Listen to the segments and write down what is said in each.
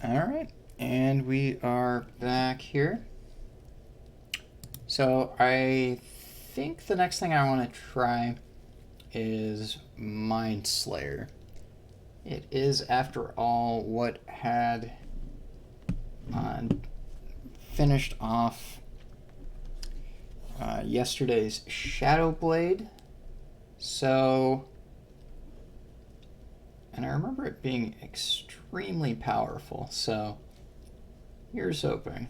Alright, and we are back here. So I think the next thing I want to try is Mindslayer. It is, after all, what had finished off yesterday's Shadow Blade. So, and I remember it being extremely powerful, so here's hoping.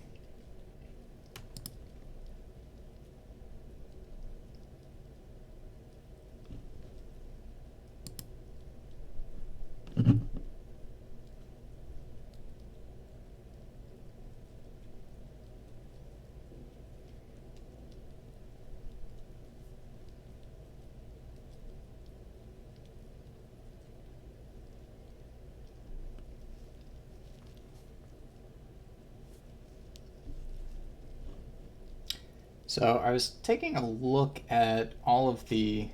So I was taking a look at all of the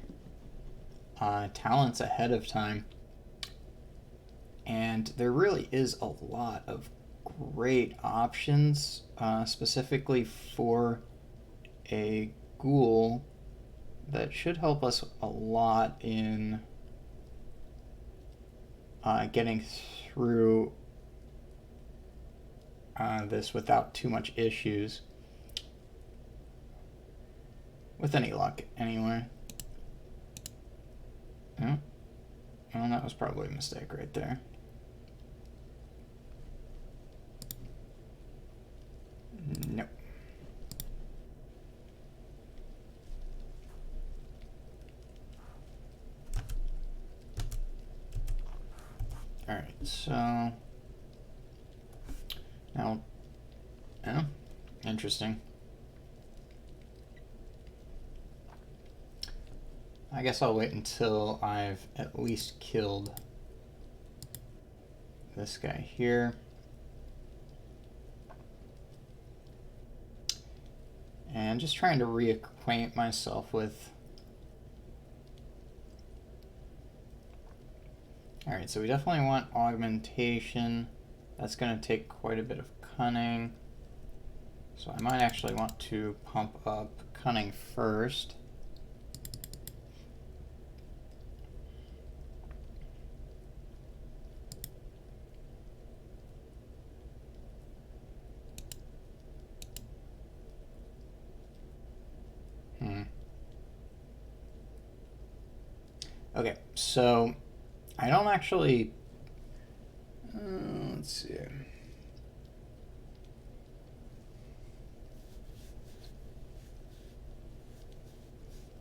talents ahead of time, and there really is a lot of great options, specifically for a Ghoul that should help us a lot in getting through this without too much issues. With any luck, anyway. Oh, well, that was probably a mistake right there. Nope. Alright, so now, oh, interesting. I guess I'll wait until I've at least killed this guy here. And just trying to reacquaint myself with... Alright, so we definitely want augmentation. That's going to take quite a bit of cunning. So I might actually want to pump up cunning first. Okay, so I don't actually... let's see.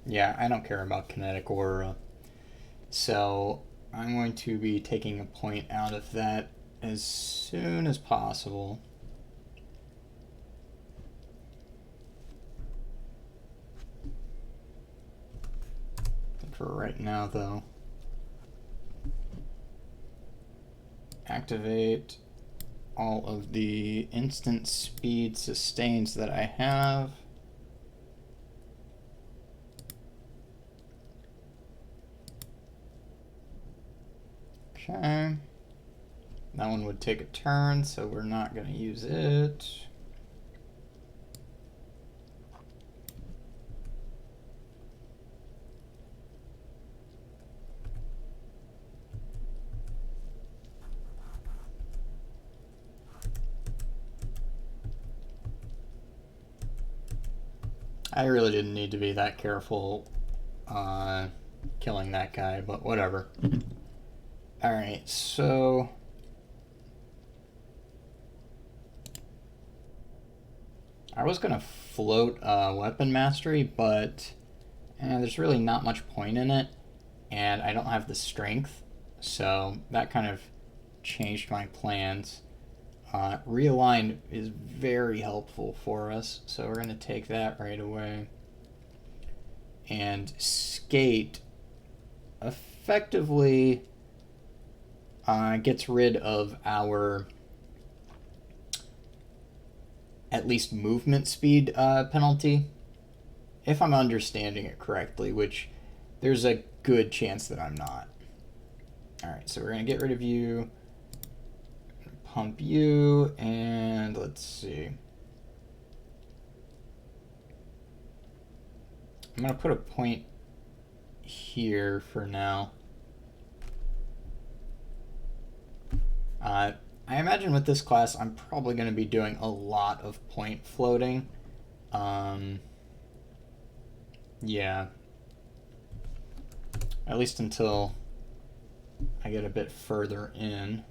Yeah, I don't care about kinetic aura. So I'm going to be taking a point out of that as soon as possible. For right now, though, activate all of the instant speed sustains that I have. Okay. That one would take a turn, so we're not going to use it. I really didn't need to be that careful killing that guy, but whatever. Alright, so... I was going to float weapon mastery, but there's really not much point in it, and I don't have the strength, so that kind of changed my plans. Realign is very helpful for us, so we're going to take that right away. And skate effectively gets rid of our at least movement speed penalty, if I'm understanding it correctly, which there's a good chance that I'm not. Alright, so we're going to get rid of you. pump you, and let's see. I'm going to put a point here for now. I imagine with this class, I'm probably going to be doing a lot of point floating. Yeah. At least until I get a bit further in.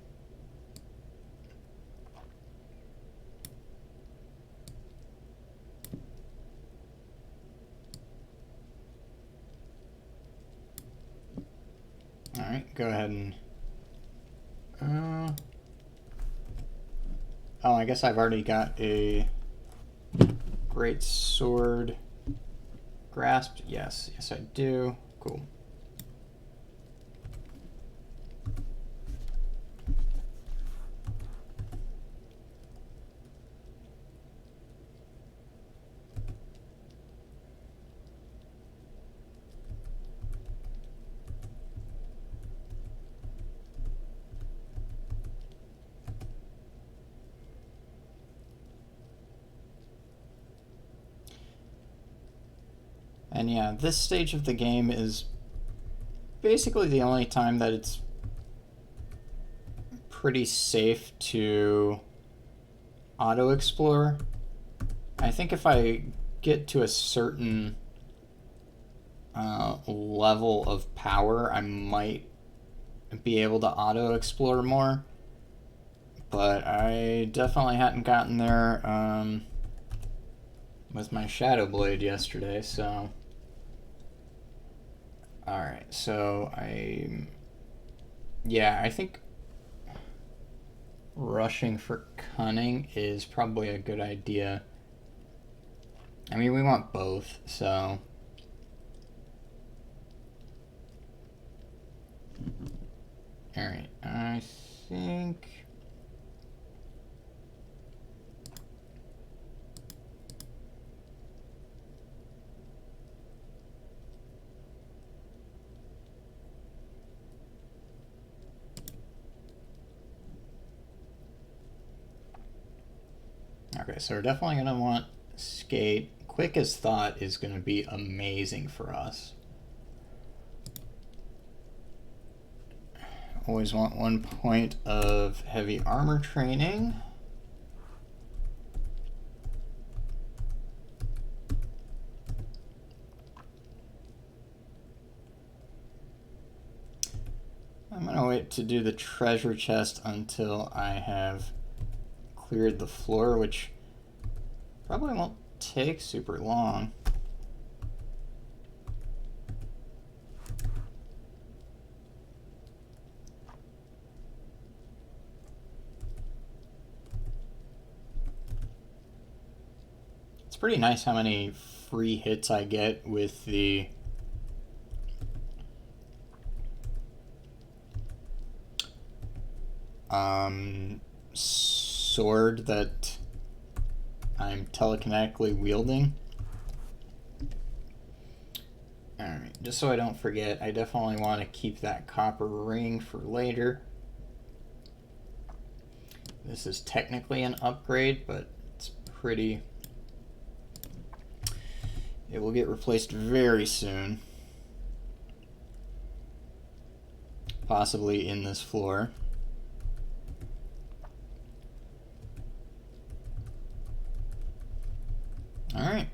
Alright, go ahead and... oh, I guess I've already got a great sword grasped. Yes, yes I do. Cool. And yeah, this stage of the game is basically the only time that it's pretty safe to auto-explore. I think if I get to a certain level of power, I might be able to auto-explore more. But I definitely hadn't gotten there with my Shadow Blade yesterday, so... Alright, so yeah, I think rushing for cunning is probably a good idea. I mean, we want both, so... Alright, I think... Okay, so we're definitely going to want skate. Quick as thought is going to be amazing for us. Always want 1 point of heavy armor training. I'm going to wait to do the treasure chest until I have cleared the floor, which probably won't take super long. It's pretty nice how many free hits I get with the sword that I'm telekinetically wielding. Alright, just so I don't forget, I definitely want to keep that copper ring for later. This is technically an upgrade, but it's pretty... It will get replaced very soon. Possibly in this floor. Alright,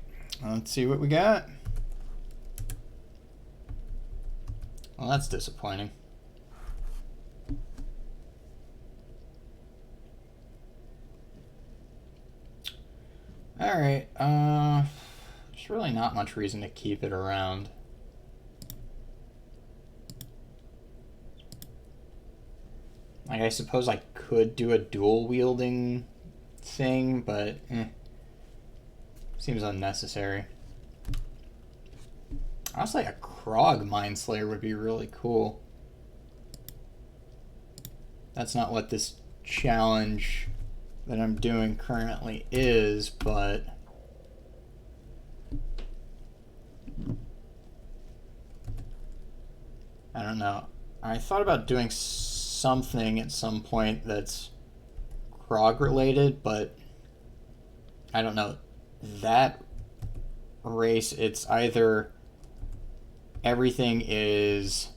let's see what we got. Well, that's disappointing. Alright, there's really not much reason to keep it around. Like, I suppose I could do a dual wielding thing, but seems unnecessary. Honestly, a Krog Mindslayer would be really cool. That's not what this challenge that I'm doing currently is, but I don't know. I thought about doing something at some point that's prog related, but I don't know. That race, it's either everything is,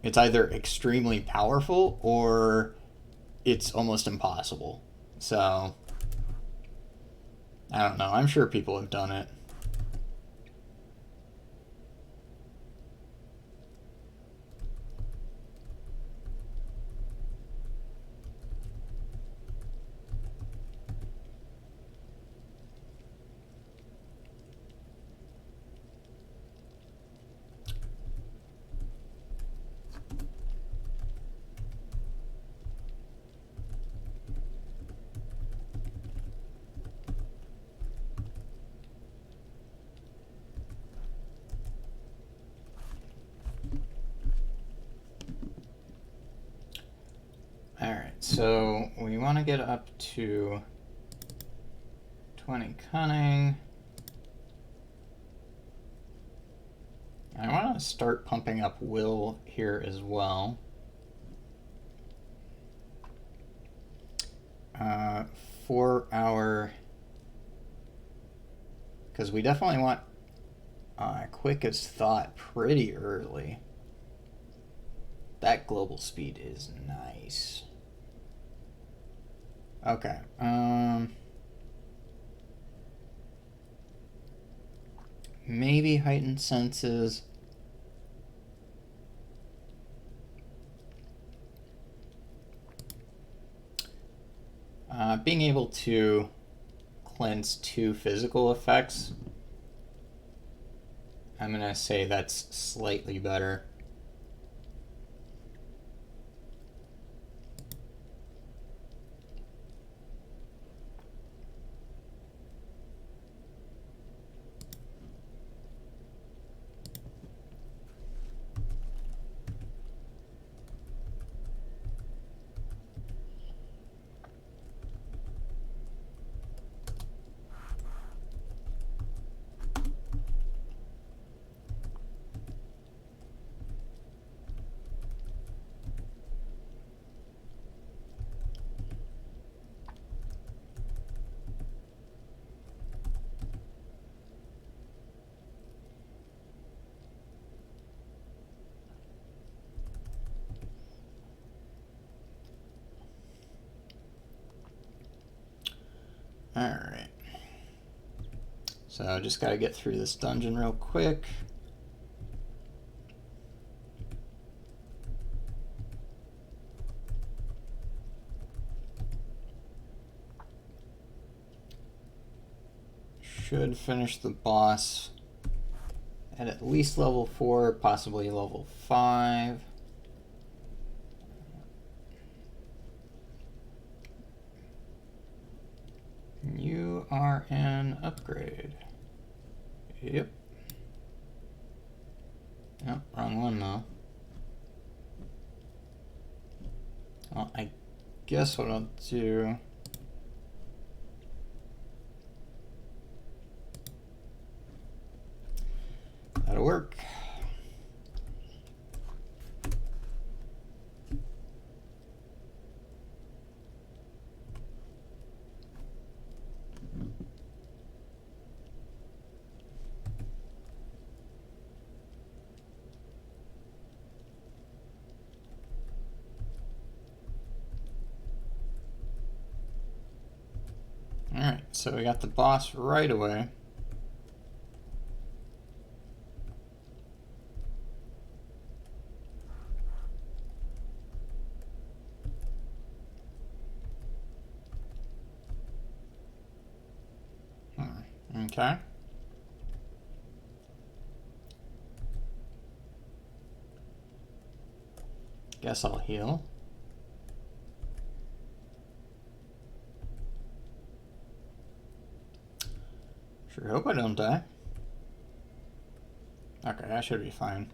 it's either extremely powerful or it's almost impossible. So I don't know. I'm sure people have done it. Alright, so we want to get up to 20 cunning. I want to start pumping up will here as well. For our, because we definitely want quick as thought pretty early. That global speed is nice. Okay. Maybe heightened senses. Being able to cleanse 2 physical effects, I'm gonna say that's slightly better. Alright. So just gotta get through this dungeon real quick. Should finish the boss at least level 4, possibly level 5. You are an upgrade. Yep. Oh, wrong one though. Well, I guess what I'll do... That'll work. Alright, so we got the boss right away. Okay. Guess I'll heal. Sure hope I don't die. Okay, I should be fine.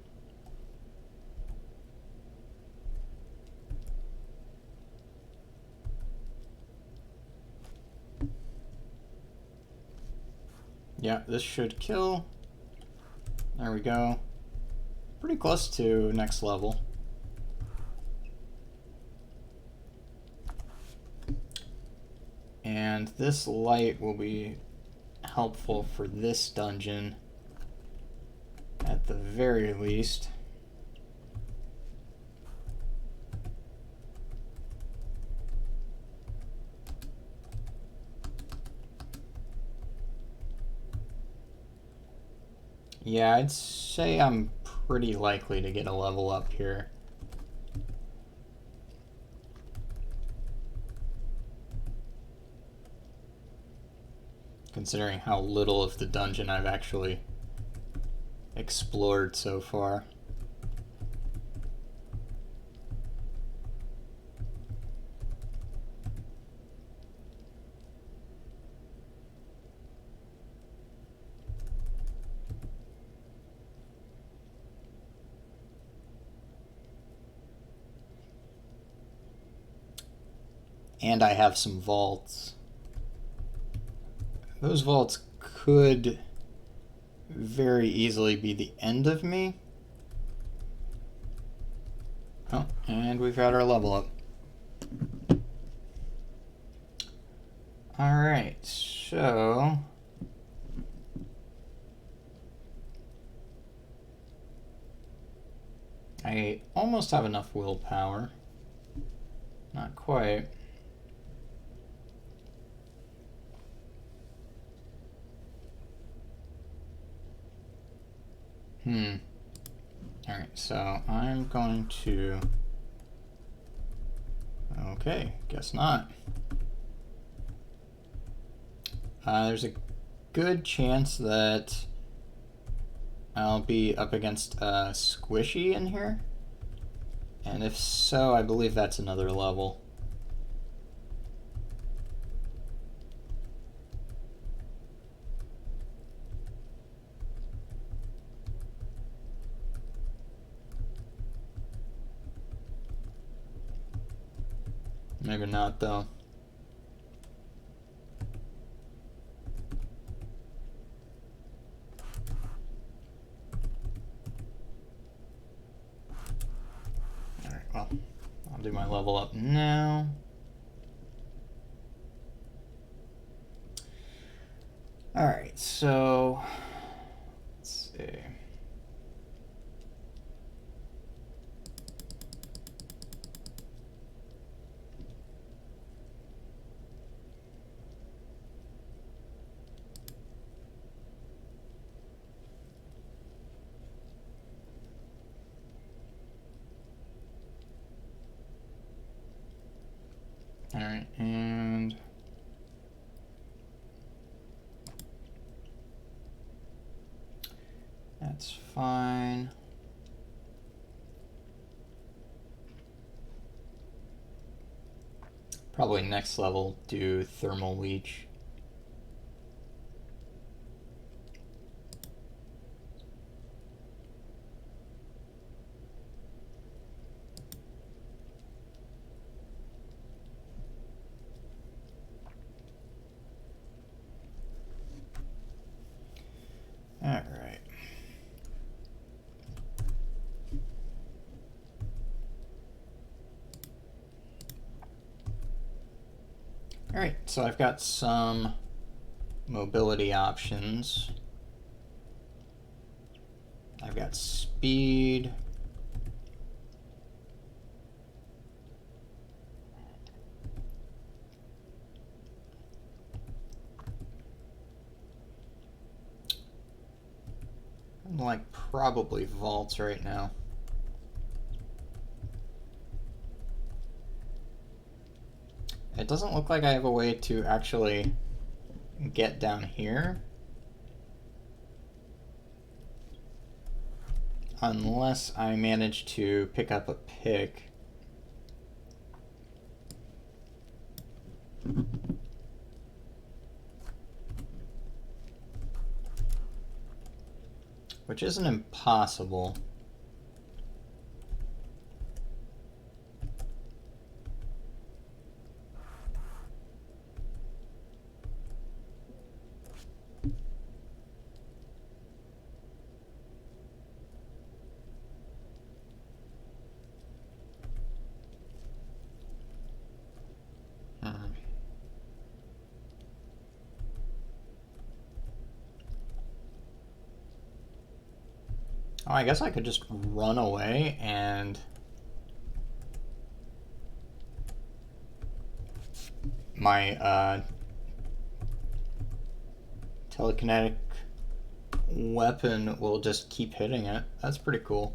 Yeah, this should kill. There we go. Pretty close to next level. And this light will be helpful for this dungeon at the very least. Yeah, I'd say I'm pretty likely to get a level up here. Considering how little of the dungeon I've actually explored so far. And I have some vaults. Those vaults could very easily be the end of me. Oh, and we've got our level up. Alright, so I almost have enough willpower. Not quite. Alright, so I'm going to... Okay, guess not. There's a good chance that I'll be up against a squishy in here. And if so, I believe that's another level. Maybe not, though. Alright, well, I'll do my level up now. Alright, so let's see. Alright, and that's fine. Probably next level do thermal leech. Alright. Alright, so I've got some mobility options. I've got speed. I'm like probably vaults right now. It doesn't look like I have a way to actually get down here. Unless I manage to pick up a pick. Which isn't impossible. Oh, I guess I could just run away and my telekinetic weapon will just keep hitting it. That's pretty cool.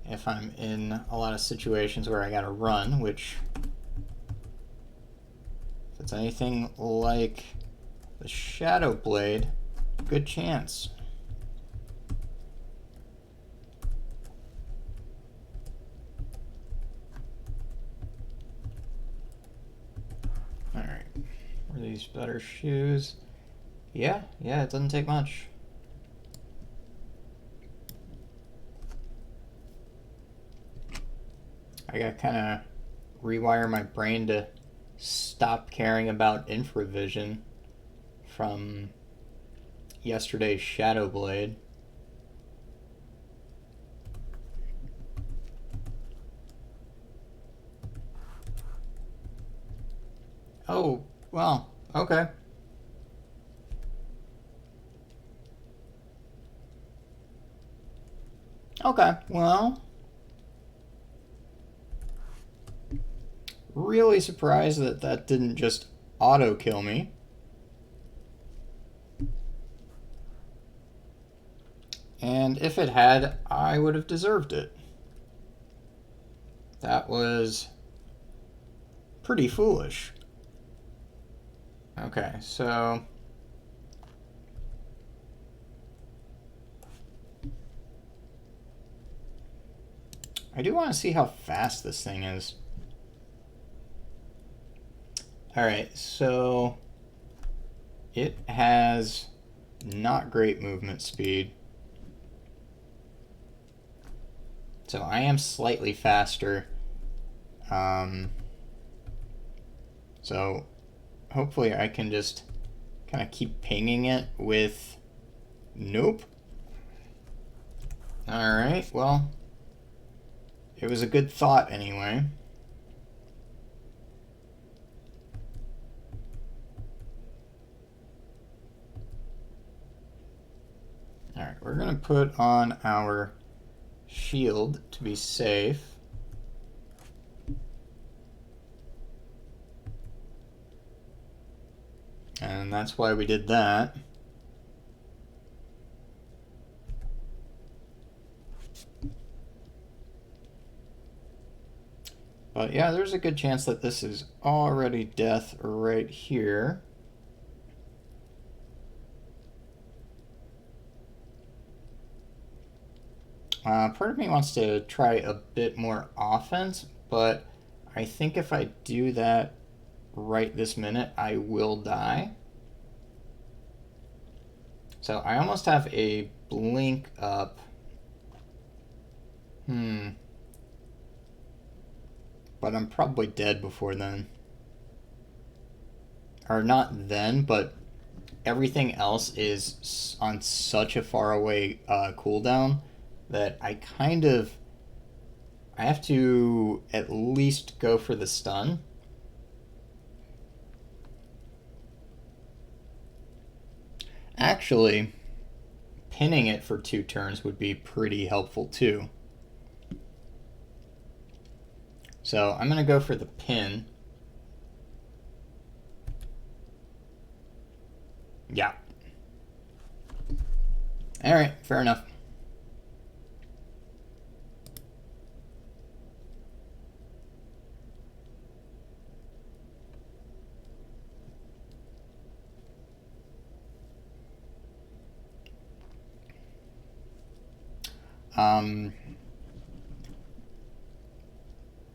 If I'm in a lot of situations where I gotta run, which, if it's anything like the Shadow Blade, good chance. Alright, were these better shoes? Yeah, it doesn't take much. I gotta kind of rewire my brain to stop caring about infravision from yesterday's Shadow Blade. Oh, well, okay. Okay, well, really surprised that that didn't just auto kill me. And if it had, I would have deserved it. That was pretty foolish. Okay, so I do want to see how fast this thing is. Alright, so it has not great movement speed. So I am slightly faster. So hopefully I can just kind of keep pinging it with... Nope. Alright, well, it was a good thought anyway. Alright, we're going to put on our shield to be safe. And that's why we did that. But yeah, there's a good chance that this is already death right here. Part of me wants to try a bit more offense, but I think if I do that right this minute, I will die. So I almost have a blink up. But I'm probably dead before then. Or not then, but everything else is on such a far away cooldown that I have to at least go for the stun. Actually, pinning it for 2 turns would be pretty helpful too. So I'm going to go for the pin. Yeah. Alright, fair enough.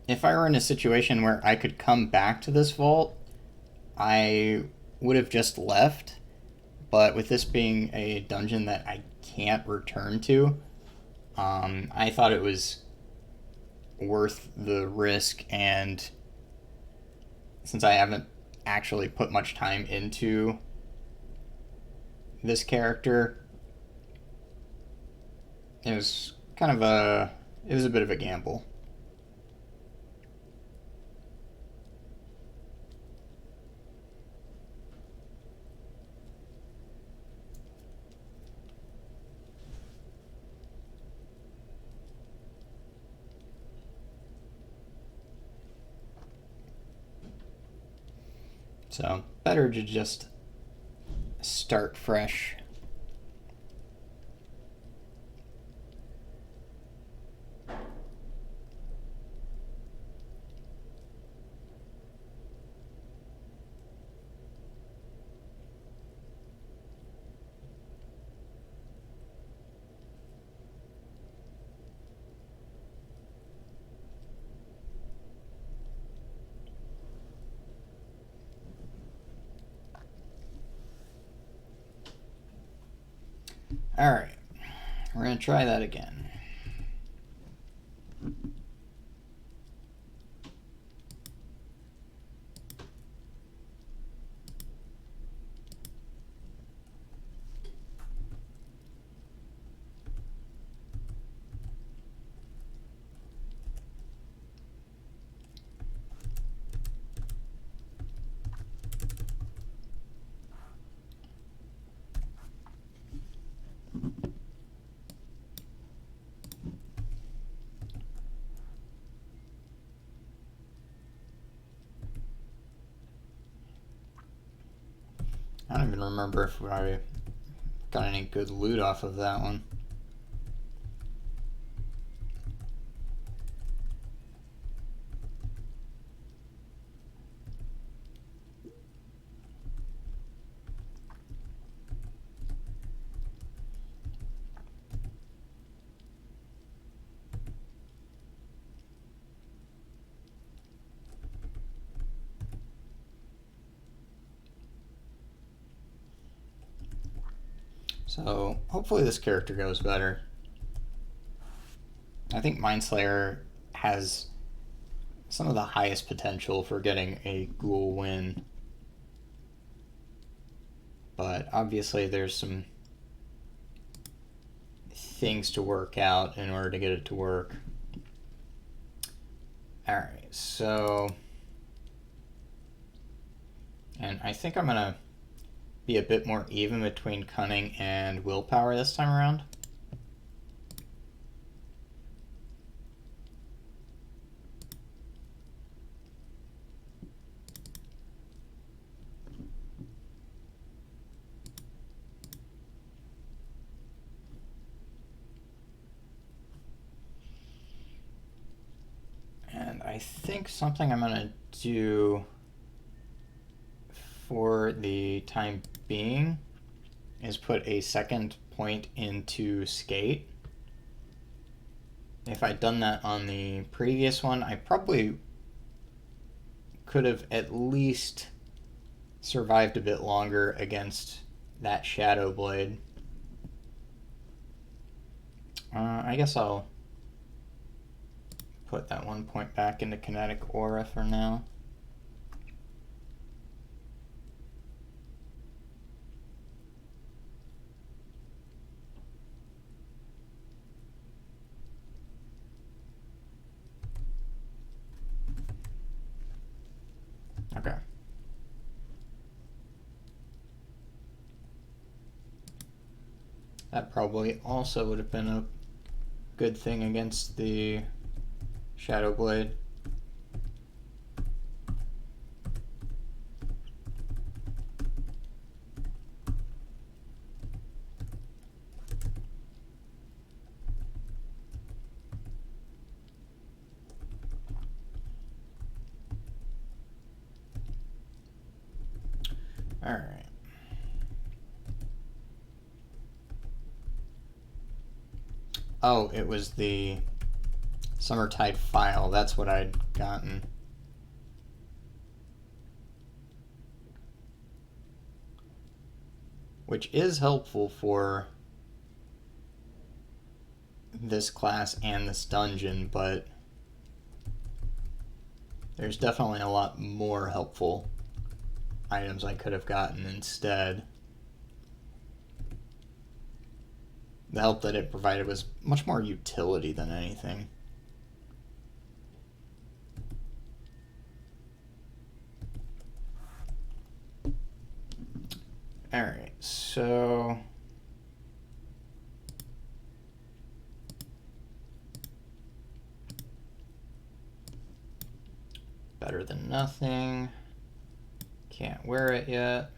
If I were in a situation where I could come back to this vault, I would have just left. But with this being a dungeon that I can't return to, I thought it was worth the risk, and since I haven't actually put much time into this character, it was a bit of a gamble. So better to just start fresh. All right, we're gonna try that again. I don't even remember if I got any good loot off of that one. So hopefully this character goes better. I think Mindslayer has some of the highest potential for getting a Ghoul win. But obviously there's some things to work out in order to get it to work. Alright, so... And I think I'm going to be a bit more even between cunning and willpower this time around. And I think something I'm going to do for the time being is put a second point into skate. If I'd done that on the previous one, I probably could have at least survived a bit longer against that Shadow Blade. I guess I'll put that 1 point back into Kinetic Aura for now. Okay. That probably also would have been a good thing against the Shadow Blade. All right. Oh, it was the Summertide file. That's what I'd gotten. Which is helpful for this class and this dungeon, but there's definitely a lot more helpful items I could have gotten instead. The help that it provided was much more utility than anything. Alright, so... better than nothing. Can't wear it yet.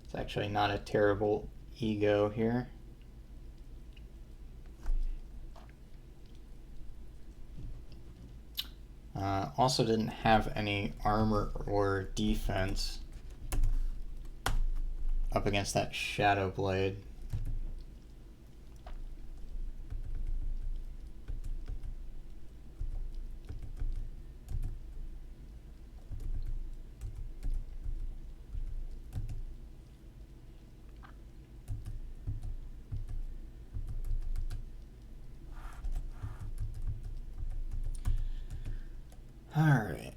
It's actually not a terrible ego here. Also didn't have any armor or defense up against that Shadow Blade. All right.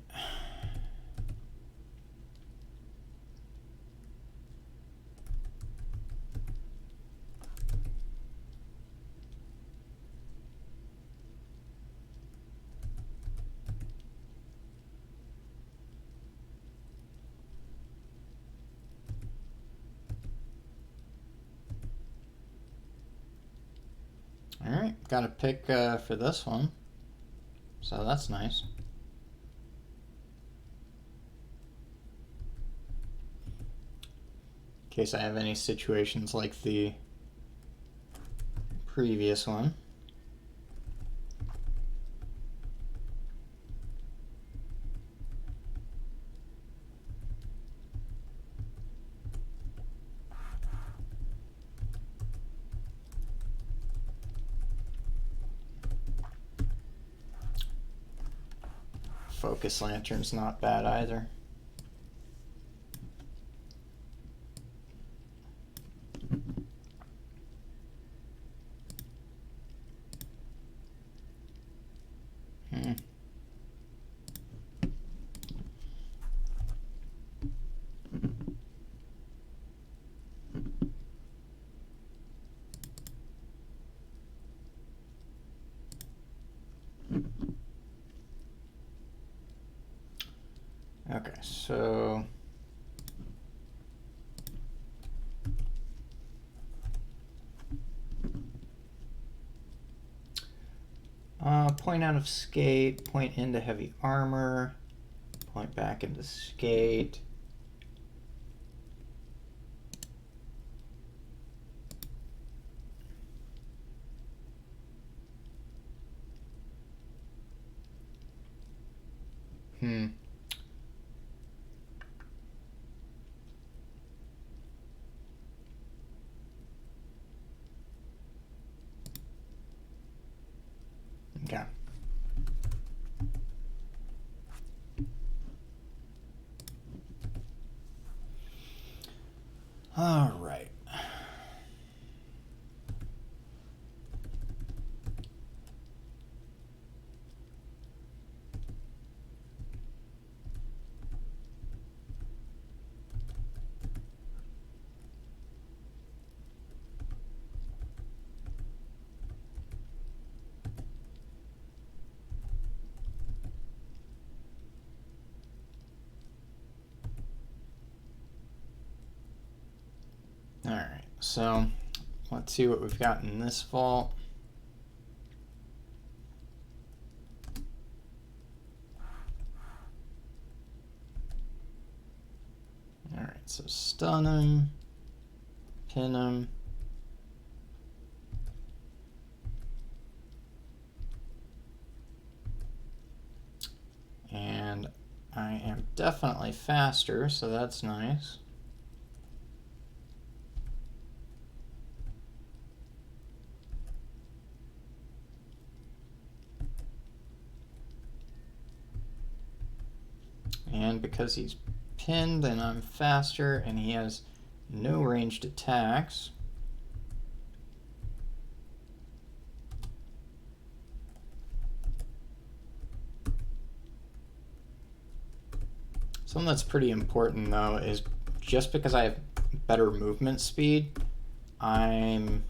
All right, got a pick for this one, so that's nice. In case I have any situations like the previous one. Focus lantern's not bad either. Okay, so point out of skate, point into heavy armor, point back into skate. Okay. All right. All right, so let's see what we've got in this vault. All right, so stun him, pin him. And I am definitely faster, so that's nice. And because he's pinned and I'm faster and he has no ranged attacks, something that's pretty important though is just because I have better movement speed, I'm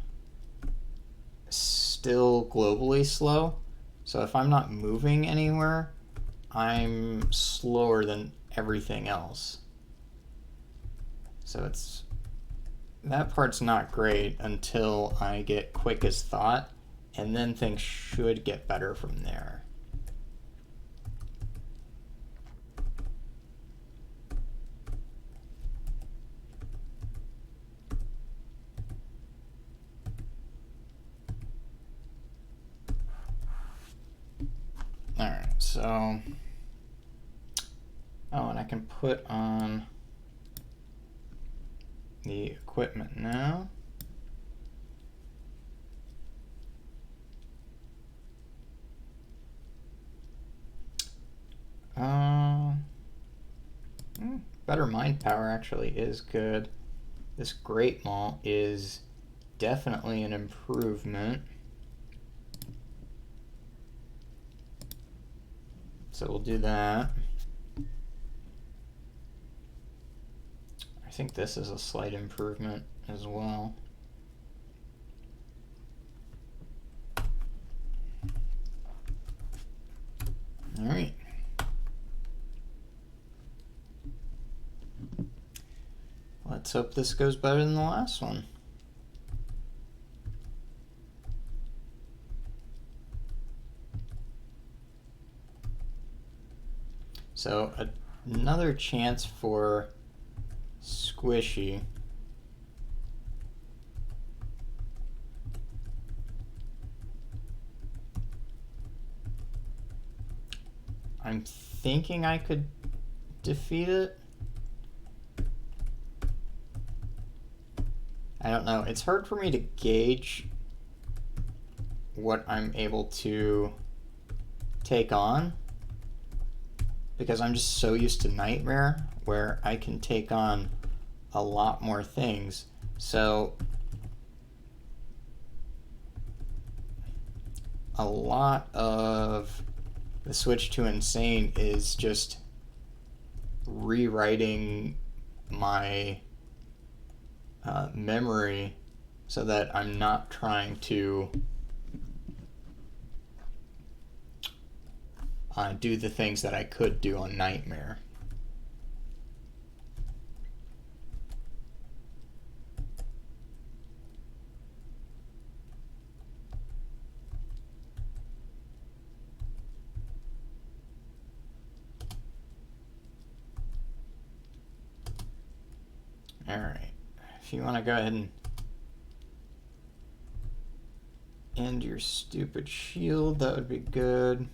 still globally slow. So if I'm not moving anywhere, I'm slower than everything else. So that part's not great until I get quick as thought, and then things should get better from there. so... Oh, and I can put on the equipment now. Better mind power actually is good. This Great Maul is definitely an improvement. So we'll do that. I think this is a slight improvement as well. All right. Let's hope this goes better than the last one. So another chance for squishy. I'm thinking I could defeat it. I don't know. It's hard for me to gauge what I'm able to take on because I'm just so used to Nightmare where I can take on a lot more things. So a lot of the switch to Insane is just rewriting my memory so that I'm not trying to do the things that I could do on Nightmare. All right, if you want to go ahead and end your stupid shield, that would be good.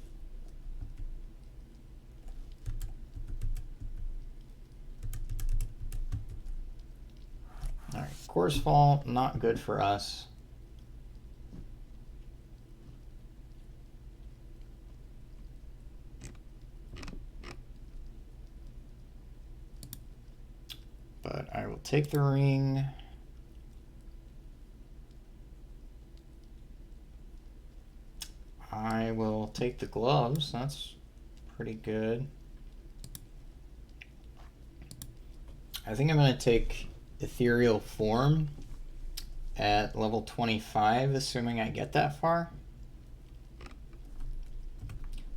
All right, Course Fall, not good for us. But I will take the ring. I will take the gloves. That's pretty good. I think I'm going to take Ethereal Form at level 25, assuming I get that far.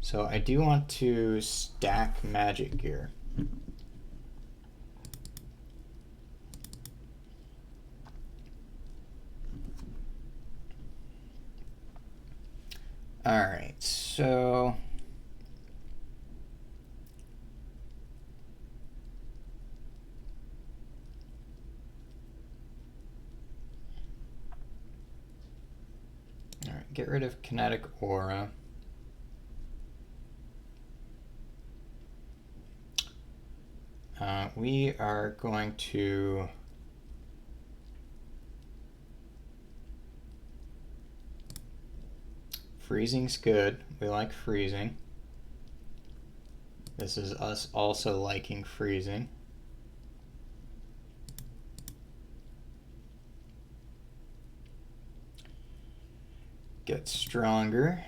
So I do want to stack magic gear. All right, so all right, get rid of kinetic aura. We are going to freezing's good. We like freezing. This is us also liking freezing. Get stronger.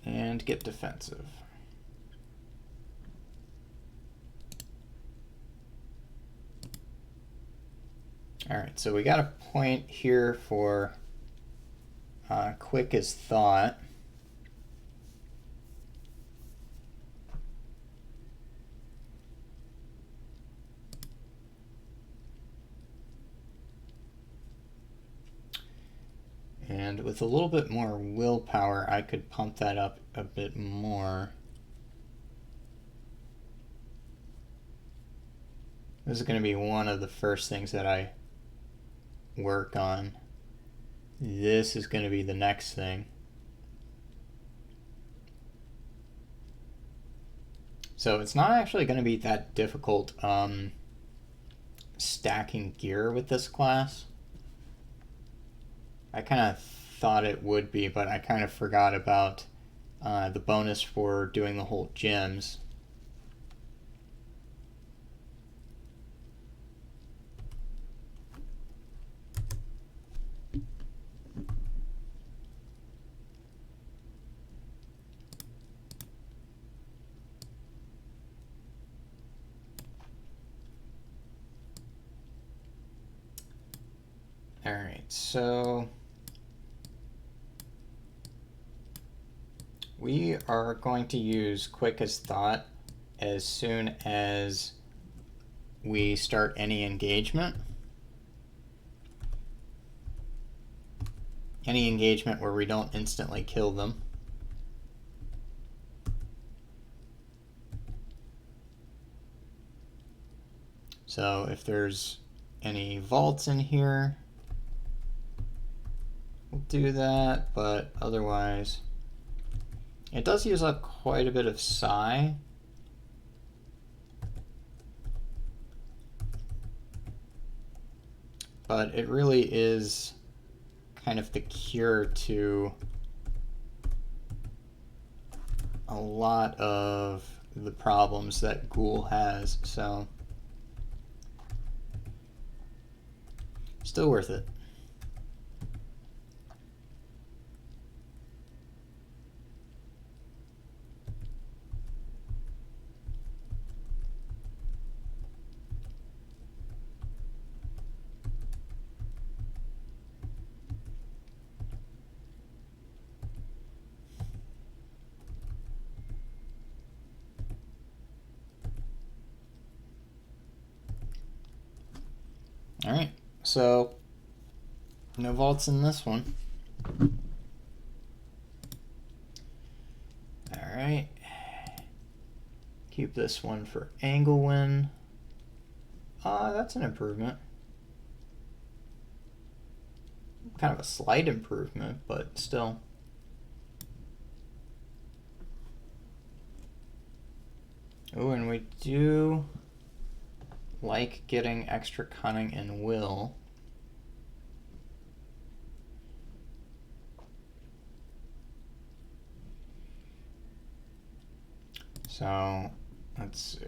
And get defensive. All right, so we got a point here for quick as thought. And with a little bit more willpower, I could pump that up a bit more. This is going to be one of the first things that I work on. This is going to be the next thing. So it's not actually going to be that difficult stacking gear with this class. I kind of thought it would be, but I kind of forgot about the bonus for doing the whole gems. All right, so we are going to use Quick as Thought as soon as we start any engagement. Any engagement where we don't instantly kill them. So if there's any vaults in here, we'll do that, but otherwise, it does use up quite a bit of psi. But it really is kind of the cure to a lot of the problems that Ghoul has, so still worth it. All right, so no vaults in this one. All right, keep this one for angle win. That's an improvement. Kind of a slight improvement, but still. Oh, and we do like getting extra cunning and will. So let's see.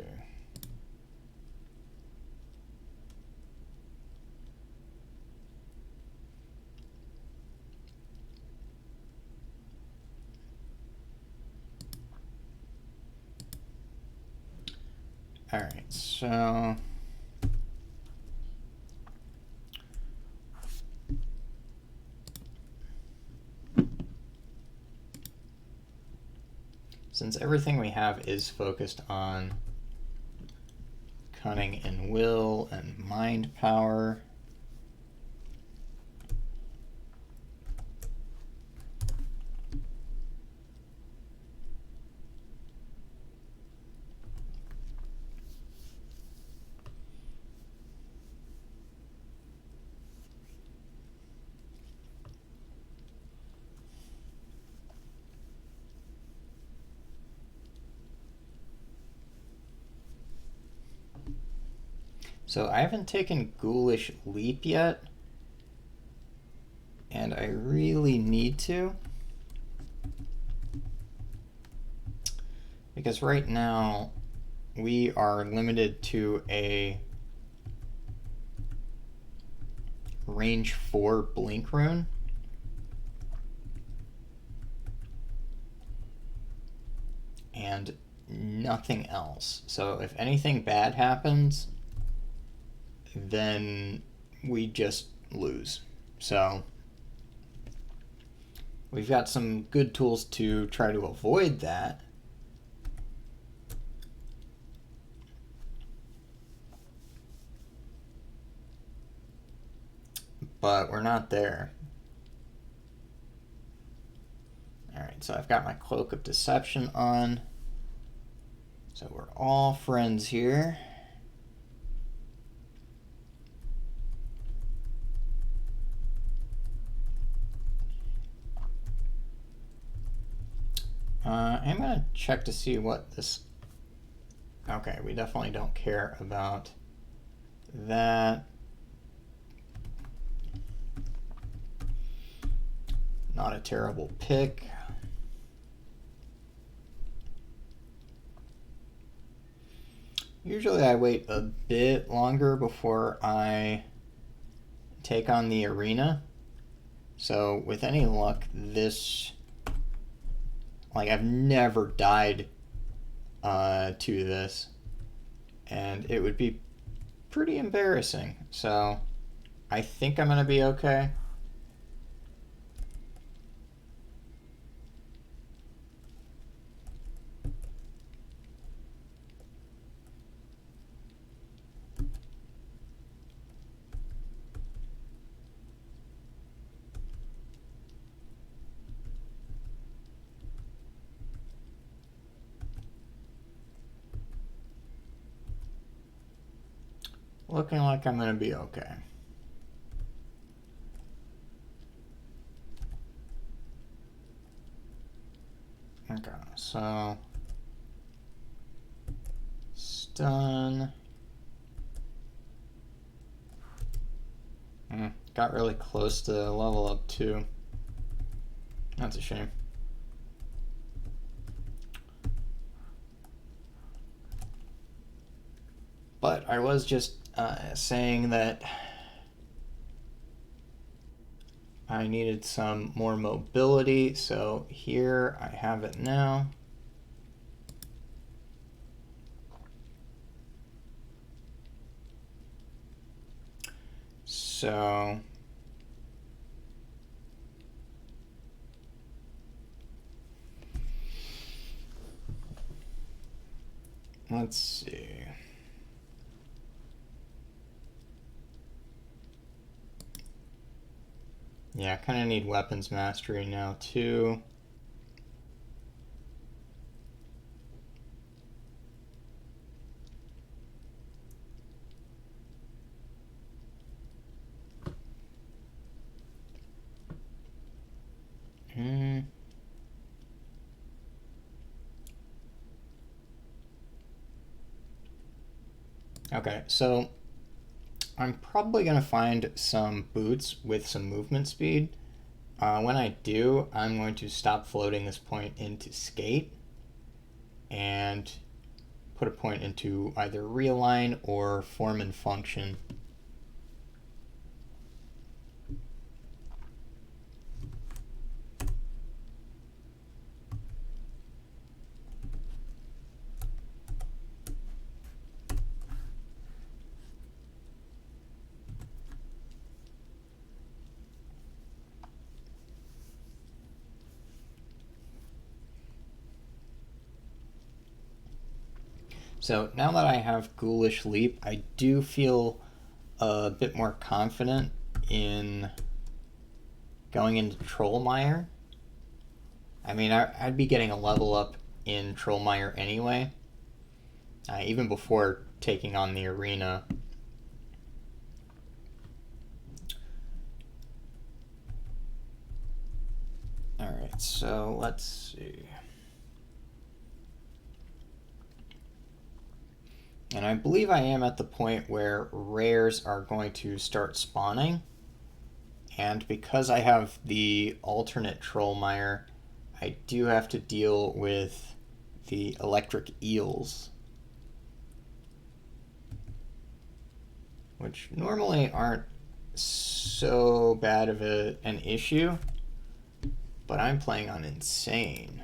All right, so since everything we have is focused on cunning and will and mind power, so I haven't taken Ghoulish Leap yet, and I really need to, because right now we are limited to a range 4 blink rune. And nothing else. So if anything bad happens, then we just lose. So we've got some good tools to try to avoid that. But we're not there. Alright, so I've got my Cloak of Deception on. So we're all friends here. I'm going to check to see what this Okay, we definitely don't care about that. Not a terrible pick. Usually I wait a bit longer before I take on the arena. So with any luck, this, like, I've never died to this, and it would be pretty embarrassing. So I think I'm gonna be okay. Looking like I'm gonna be okay. Okay, so stun. Got really close to level up too. That's a shame. But I was just saying that I needed some more mobility, so here I have it now. So let's see. Yeah, I kind of need weapons mastery now too. Okay, so I'm probably going to find some boots with some movement speed. When I do, I'm going to stop floating this point into skate and put a point into either realign or form and function. So now that I have Ghoulish Leap, I do feel a bit more confident in going into Trollmire. I mean, I'd be getting a level up in Trollmire anyway, even before taking on the arena. Alright, so let's see. And I believe I am at the point where rares are going to start spawning. And because I have the alternate Trollmire, I do have to deal with the electric eels, which normally aren't so bad of an issue, but I'm playing on insane.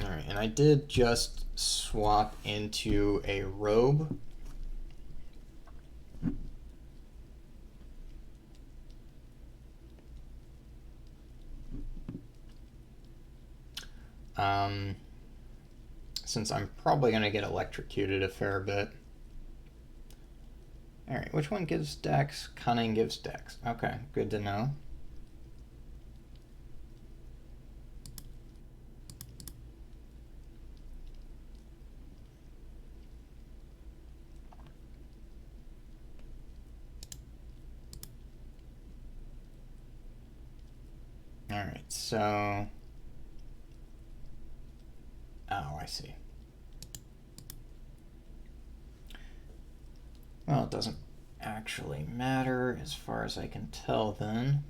Alright, and I did just swap into a robe. Since I'm probably going to get electrocuted a fair bit. Alright, which one gives dex? Cunning gives dex. Okay, good to know. so... Oh, I see. Well, it doesn't actually matter as far as I can tell then.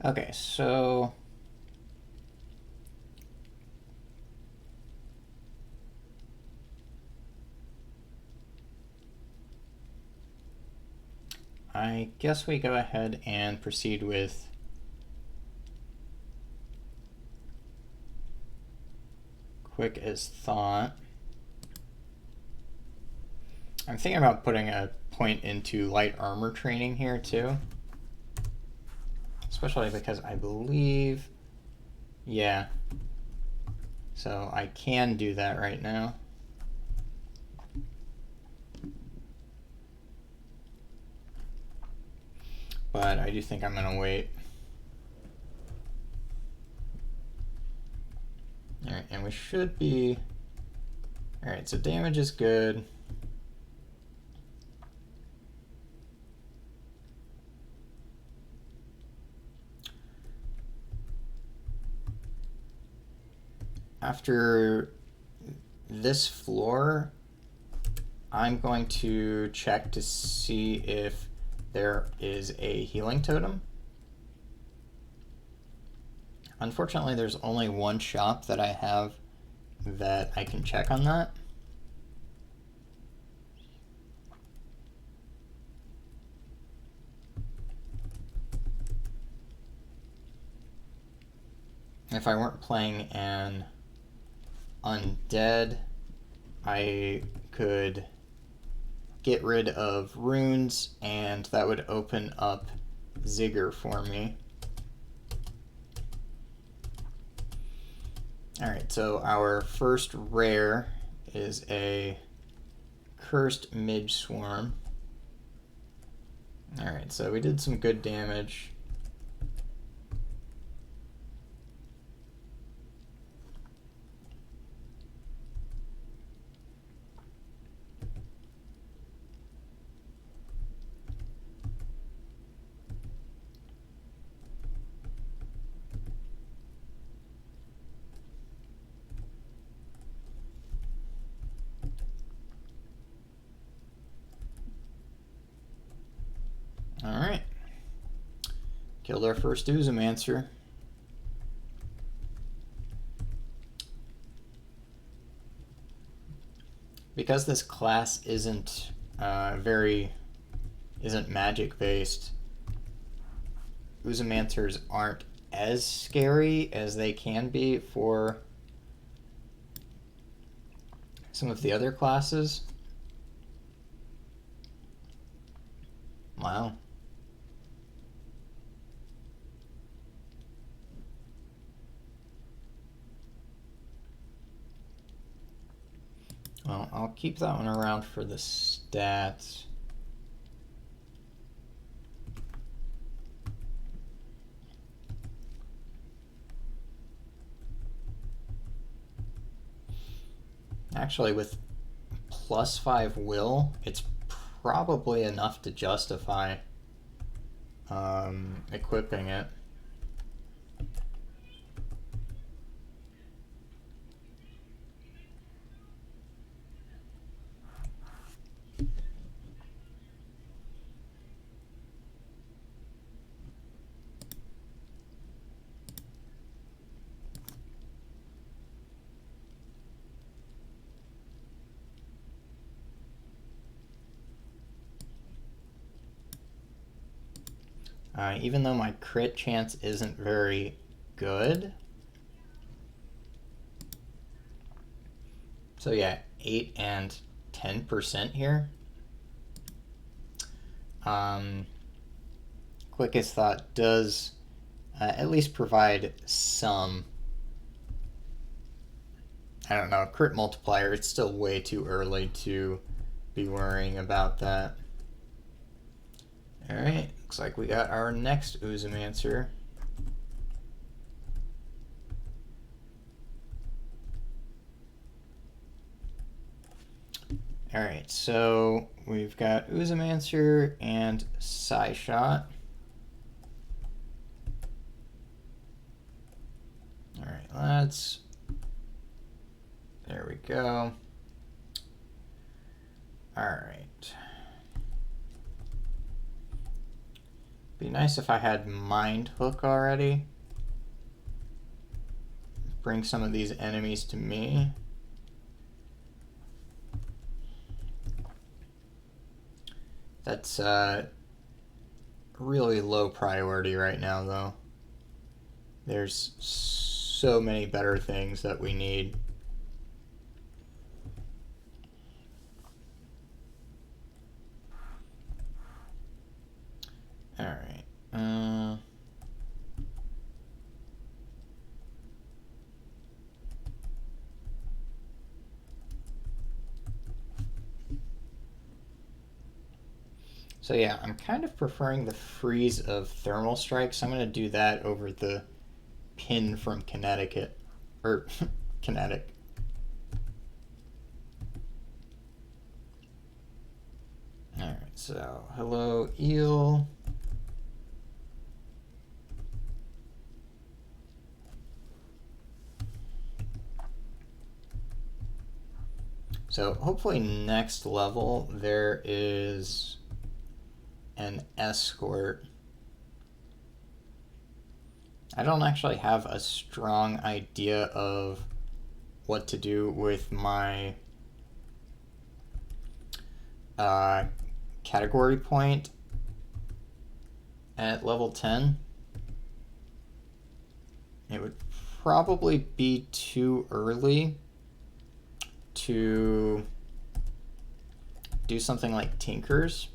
Okay, so... I guess we go ahead and proceed with quick as thought. I'm thinking about putting a point into light armor training here too. Especially because I believe, yeah. So I can do that right now. But I do think I'm gonna wait. All right, and we should be, all right, so damage is good. After this floor, I'm going to check to see if there is a healing totem. Unfortunately, there's only one shop that I have that I can check on that. If I weren't playing an undead, I could get rid of runes and that would open up Ziggur for me. Alright, so our first rare is a Cursed Midge Swarm. Alright, so we did some good damage. Alright. Killed our first Oozomancer. Because this class isn't isn't magic based, Oozomancers aren't as scary as they can be for some of the other classes. Wow. Well, I'll keep that one around for the stats. Actually, with +5 will, it's probably enough to justify equipping it. Even though my crit chance isn't very good. So yeah, 8 and 10% here. Quickest Thought does at least provide some, I don't know, crit multiplier. It's still way too early to be worrying about that. Alright, looks like we got our next Oozomancer. Alright, so we've got Oozamancer and Psyshot. Alright, let's... There we go. Alright. Be nice if I had Mind Hook already. Bring some of these enemies to me. That's really low priority right now, though. There's so many better things that we need. All right. So yeah, I'm kind of preferring the freeze of thermal strikes. I'm going to do that over the pin from Connecticut. Or, Kinetic. Alright, so hello, eel. So hopefully next level there is an escort. I don't actually have a strong idea of what to do with my category point at level 10. It would probably be too early to do something like Tinkers,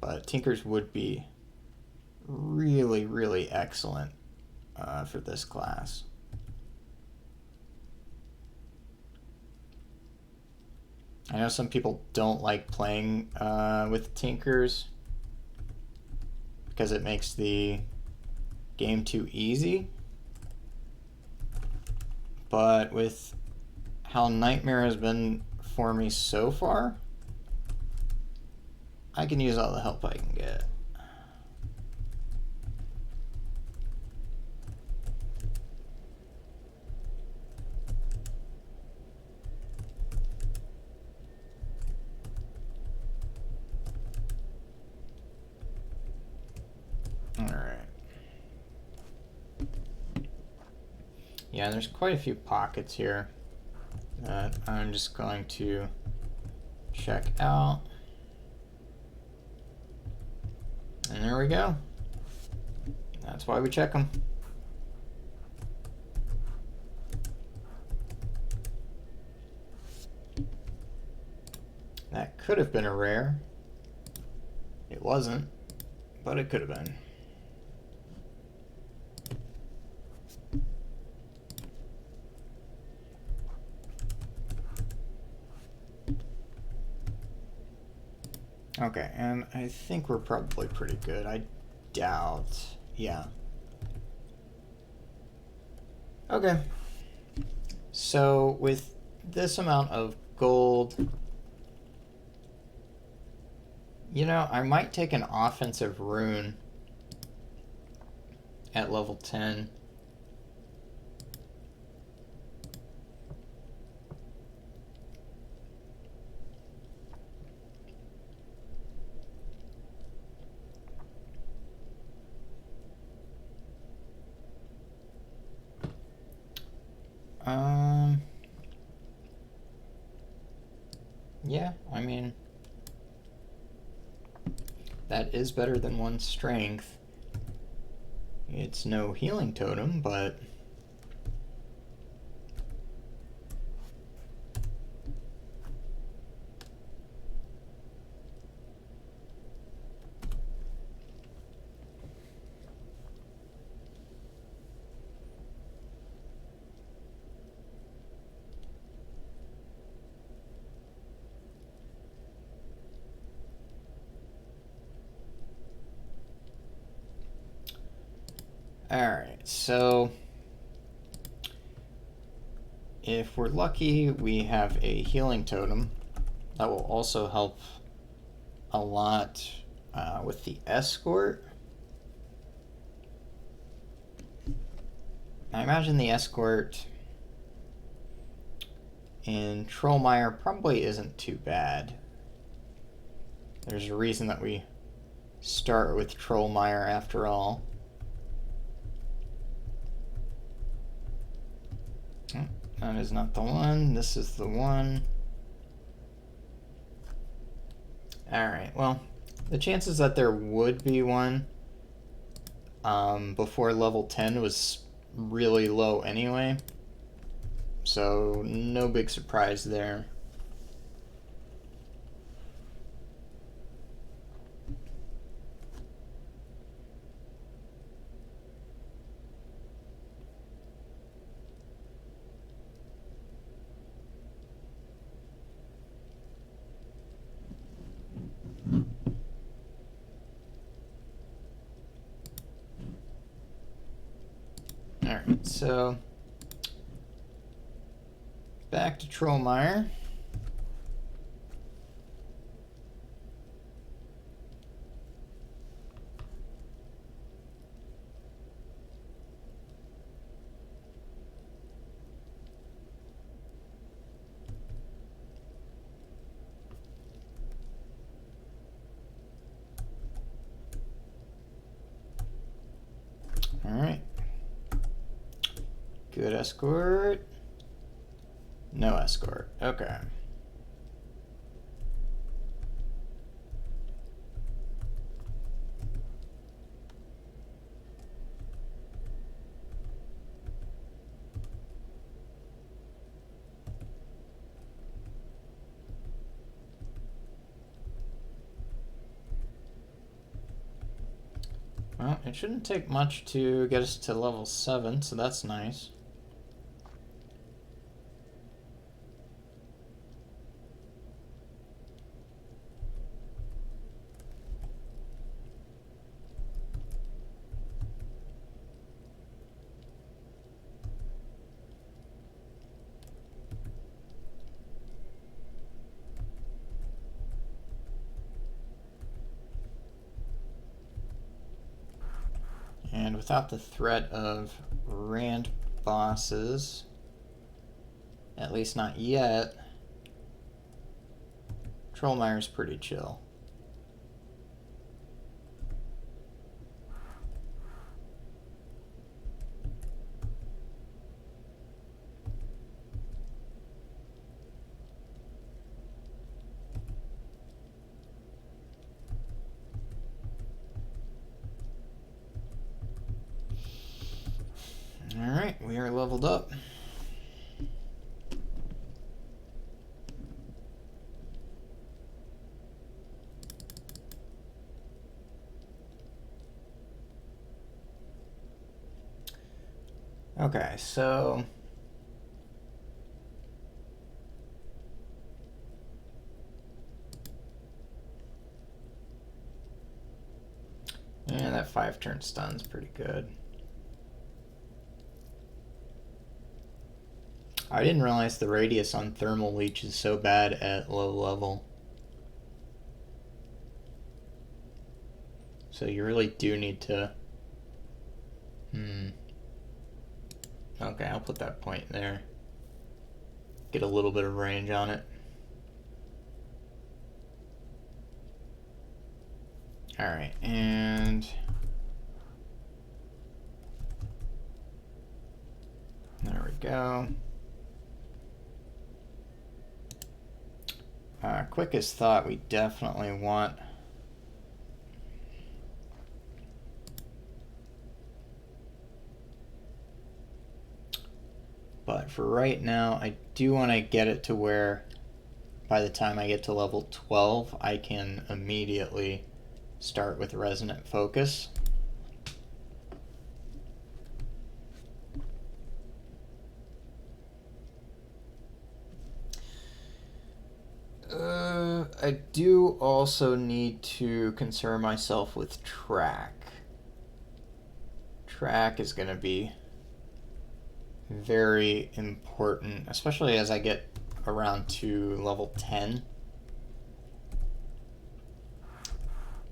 but Tinkers would be really, really excellent for this class. I know some people don't like playing with Tinkers because it makes the game too easy, but with how Nightmare has been for me so far, I can use all the help I can get. Yeah, there's quite a few pockets here that I'm just going to check out. And there we go. That's why we check them. That could have been a rare. It wasn't, but it could have been. Okay, and I think we're probably pretty good. I doubt. Yeah. Okay. So with this amount of gold, you know, I might take an offensive rune at level 10. Yeah, I mean, that is better than 1 strength. It's no healing totem, but alright, so if we're lucky, we have a healing totem that will also help a lot with the escort. I imagine the escort in Trollmire probably isn't too bad. There's a reason that we start with Trollmire after all. Oh, that is not the one. This is the one. Alright, well, the chances that there would be one before level 10 was really low anyway. So, no big surprise there. Alright, so back to Trollmire. Alright. Good escort. No escort. Okay. Well, it shouldn't take much to get us to level 7, so that's nice. And without the threat of rand bosses, at least not yet, Trollmire's pretty chill. Alright, we are leveled up. Okay, so yeah, that 5-turn stun's pretty good. I didn't realize the radius on thermal leech is so bad at low level. So you really do need to... Okay, I'll put that point there. Get a little bit of range on it. Alright, and... there we go. Quickest thought, we definitely want... But for right now, I do want to get it to where by the time I get to level 12, I can immediately start with Resonant Focus. I do also need to concern myself with track. Track is going to be very important, especially as I get around to level 10.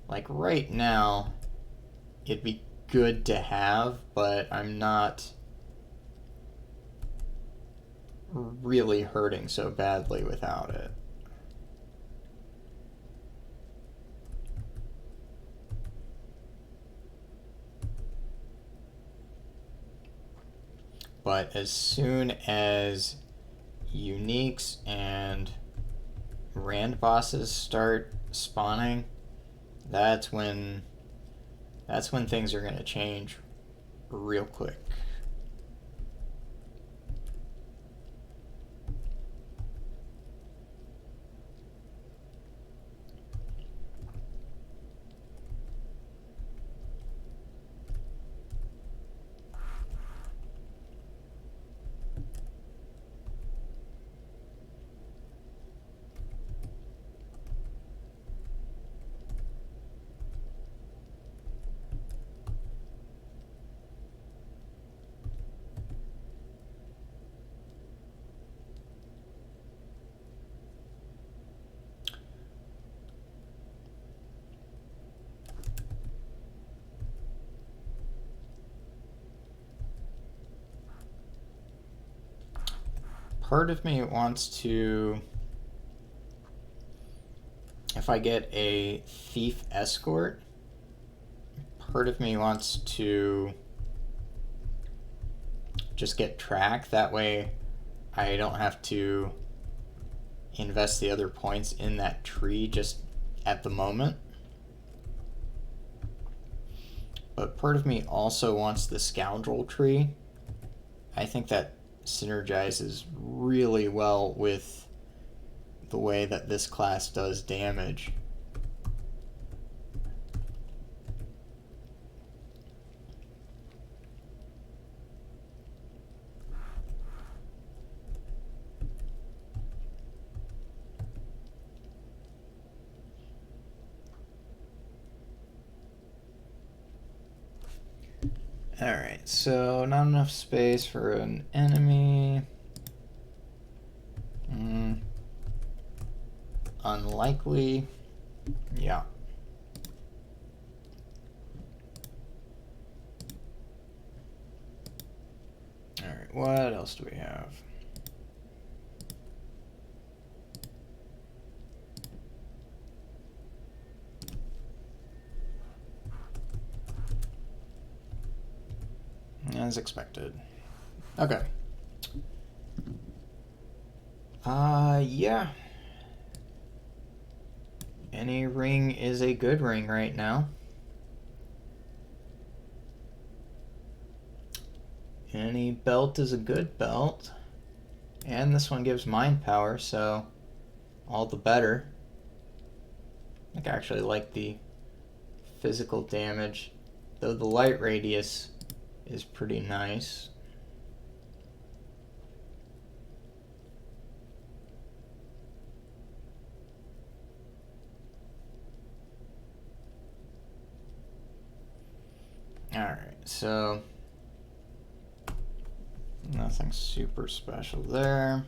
Like right now, it'd be good to have, but I'm not really hurting so badly without it. But as soon as uniques and rand bosses start spawning, that's when things are going to change real quick. Part of me wants to, if I get a thief escort, part of me wants to just get track. That way I don't have to invest the other points in that tree just at the moment. But part of me also wants the scoundrel tree. I think that synergizes really well with the way that this class does damage. Alright, so not enough space for an enemy. Unlikely. Yeah. Alright, what else do we have? As expected. Okay. Yeah. Any ring is a good ring right now. Any belt is a good belt. And this one gives mind power, so all the better. I think I actually like the physical damage, though the light radius is pretty nice. Alright, so nothing super special there.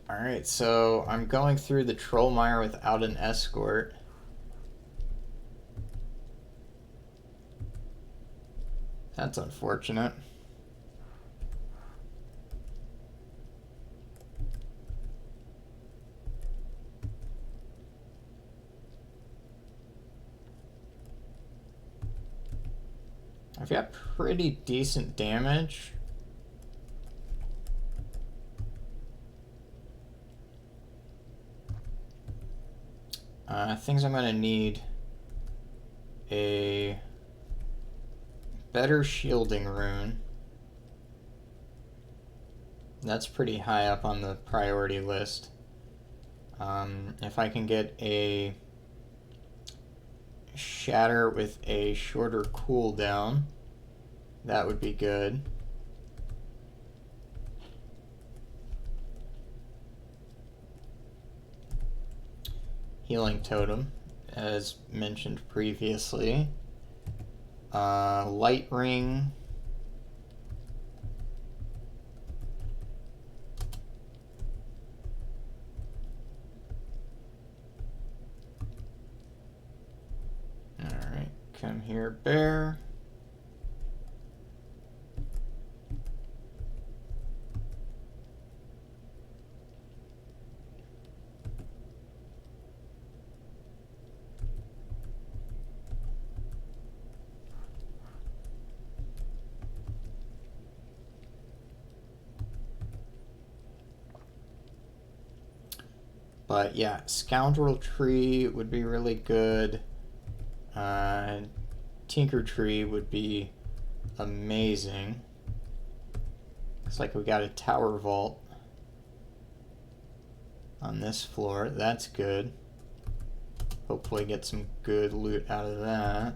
Alright, so I'm going through the Troll Mire without an escort. That's unfortunate. I've got pretty decent damage. Things I'm going to need a better shielding rune. That's pretty high up on the priority list. If I can get a shatter with a shorter cooldown, that would be good. Healing totem, as mentioned previously. Light ring. Alright, come here, bear. But yeah, Scoundrel Tree would be really good. Tinker Tree would be amazing. Looks like we got a tower vault on this floor. That's good. Hopefully get some good loot out of that.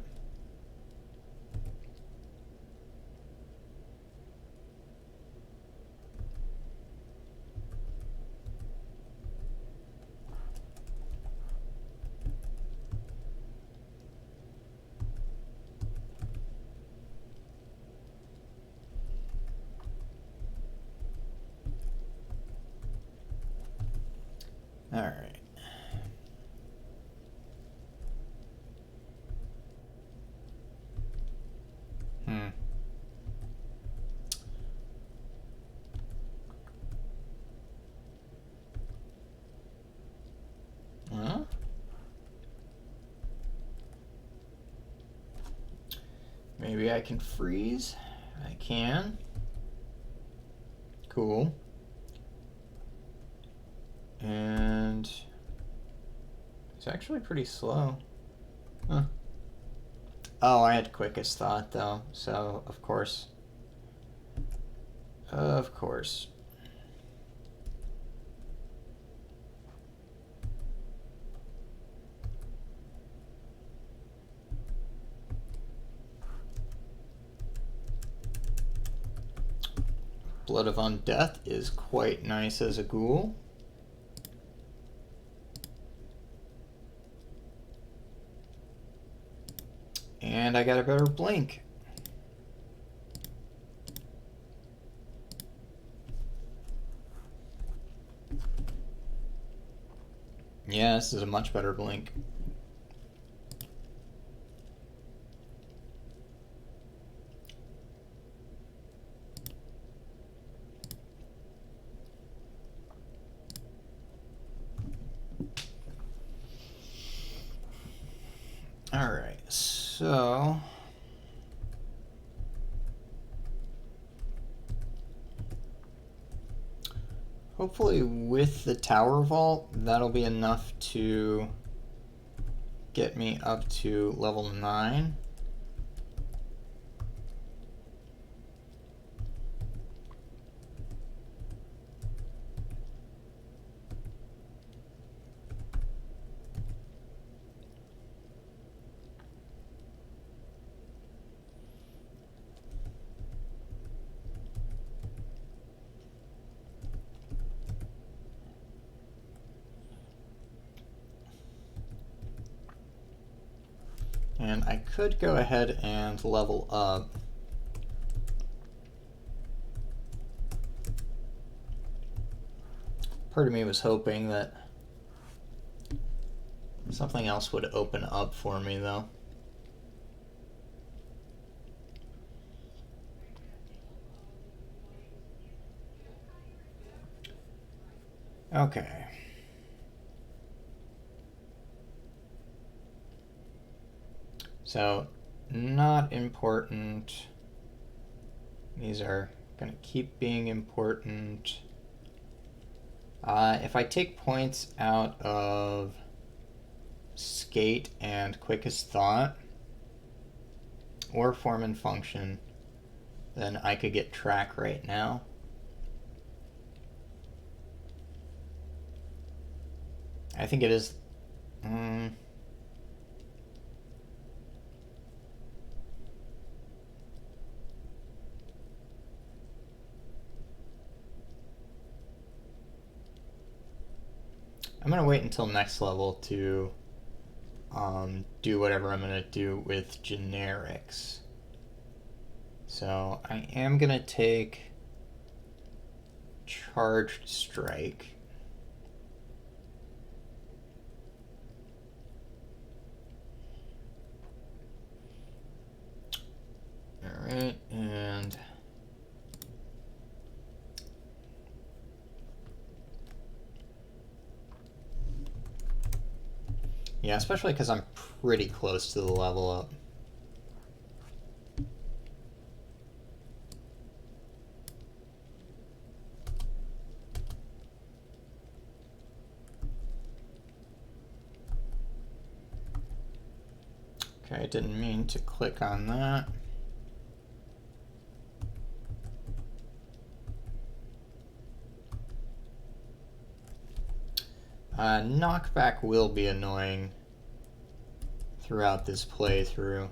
All right. Well, maybe I can freeze. I can. Cool. And it's actually pretty slow. Huh. Oh, I had quickest thought though, so of course. Of course. Blood of Undeath is quite nice as a ghoul. And I got a better blink. Yeah, this is a much better blink. Alright, so hopefully with the tower vault, that'll be enough to get me up to level 9. And I could go ahead and level up. Part of me was hoping that something else would open up for me though. Okay. So, not important. These are going to keep being important. If I take points out of Skate and Quickest Thought, or Form and Function, then I could get Track right now. I think it is... I'm going to wait until next level to do whatever I'm going to do with generics. So I am going to take Charged Strike. Alright, and yeah, especially because I'm pretty close to the level up. Okay, I didn't mean to click on that. Knockback will be annoying throughout this playthrough.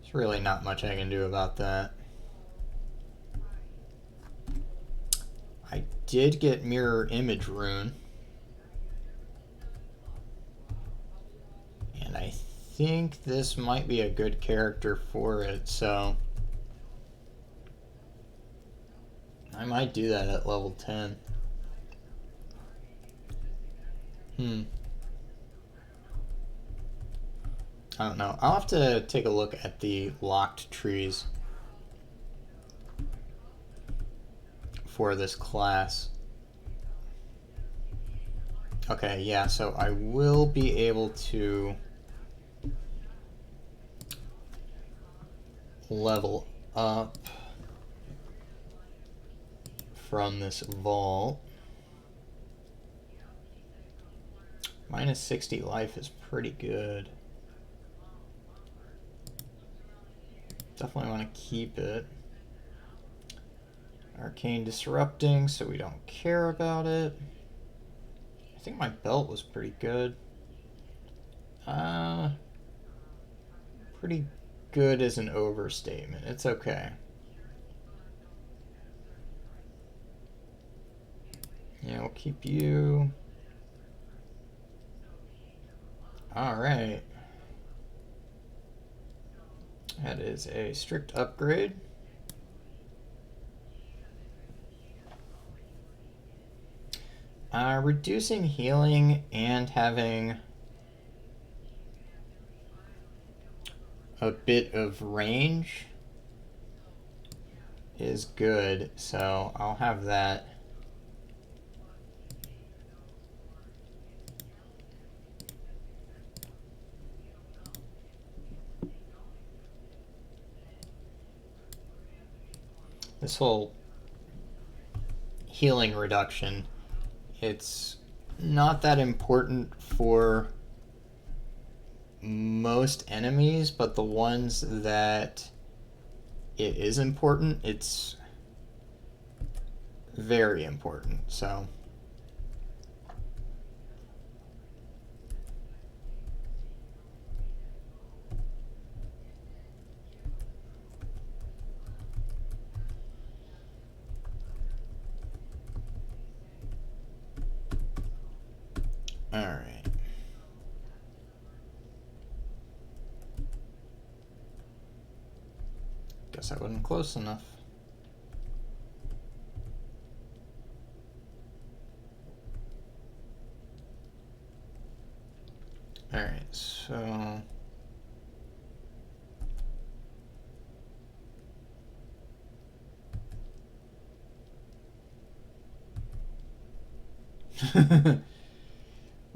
There's really not much I can do about that. I did get Mirror Image Rune. And I think this might be a good character for it, so I might do that at level 10. I don't know. I'll have to take a look at the locked trees for this class. Okay, yeah, so I will be able to level up from this vault. Minus 60 life is pretty good. Definitely want to keep it. Arcane Disrupting, so we don't care about it. I think my belt was pretty good. Pretty good is an overstatement. It's okay. Yeah, we'll keep you. Alright. That is a strict upgrade. Reducing healing and having a bit of range is good, so I'll have that. This whole healing reduction, it's not that important for most enemies, but the ones that it is important, it's very important, so. Alright. Guess I wasn't close enough. Alright, so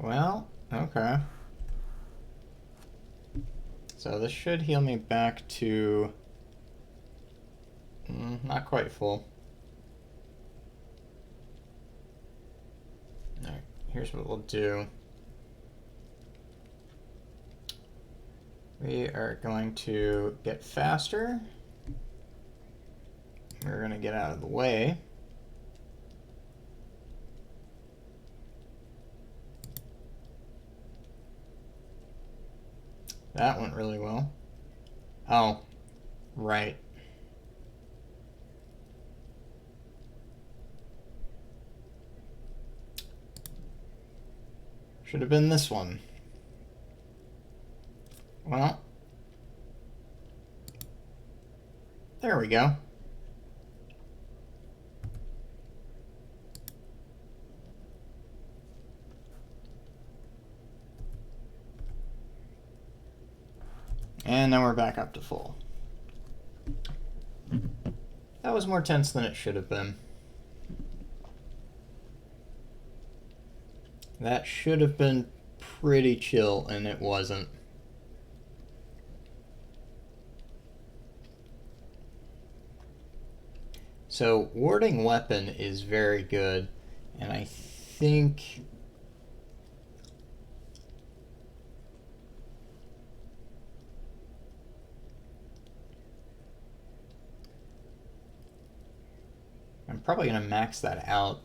well, okay. So this should heal me back to not quite full. Alright, here's what we'll do. We are going to get faster. We're going to get out of the way. That went really well. Oh, right. Should have been this one. Well, there we go. And now we're back up to full. That was more tense than it should have been. That should have been pretty chill, and it wasn't. So warding weapon is very good, and I think I'm probably going to max that out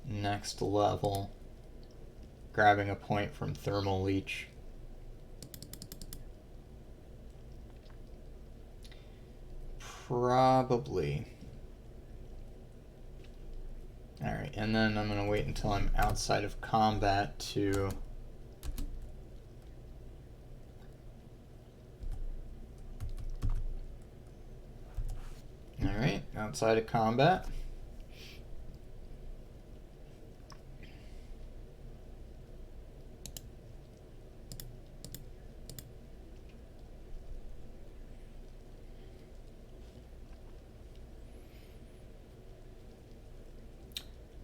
next level, grabbing a point from Thermal Leech. Probably. Alright, and then I'm going to wait until I'm outside of combat to Alright, outside of combat.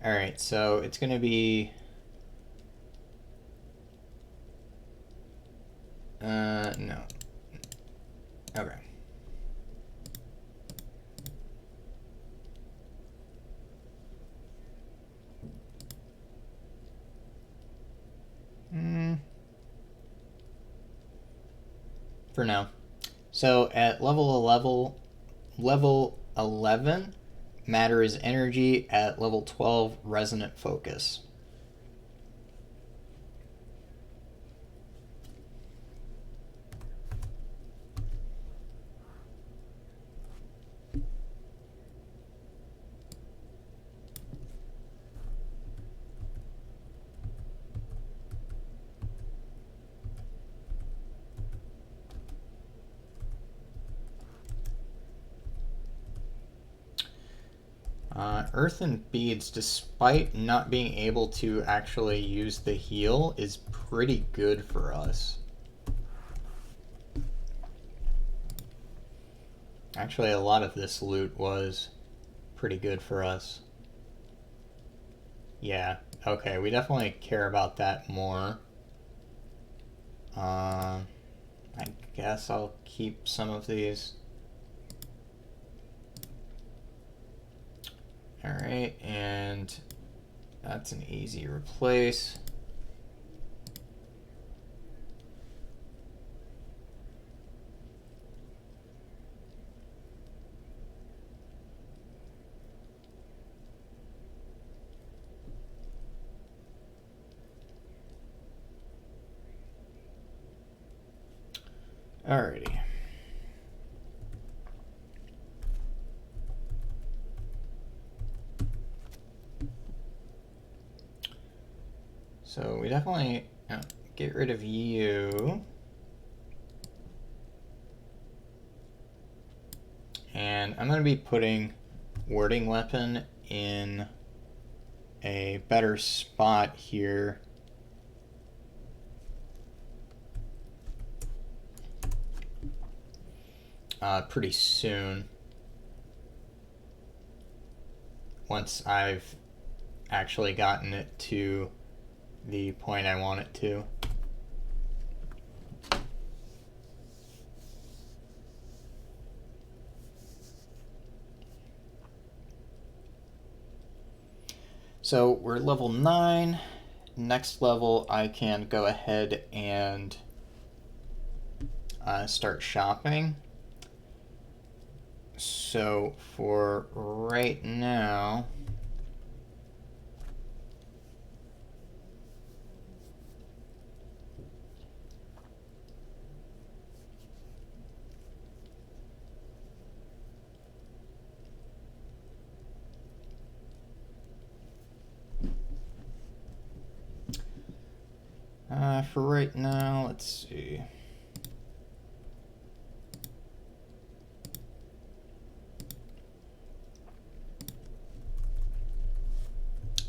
Alright, so it's going to be no. Okay. For now. So at level 11, matter is energy. At level 12, resonant focus. Earthen Beads, despite not being able to actually use the heal, is pretty good for us. Actually, a lot of this loot was pretty good for us. Yeah, okay, we definitely care about that more. I guess I'll keep some of these. Alright, and that's an easy replace. Alrighty. So we definitely get rid of you. And I'm going to be putting warding weapon in a better spot here. Pretty soon. Once I've actually gotten it to the point I want it to. So we're level 9. Next level I can go ahead and start shopping. So for right now, For right now, let's see.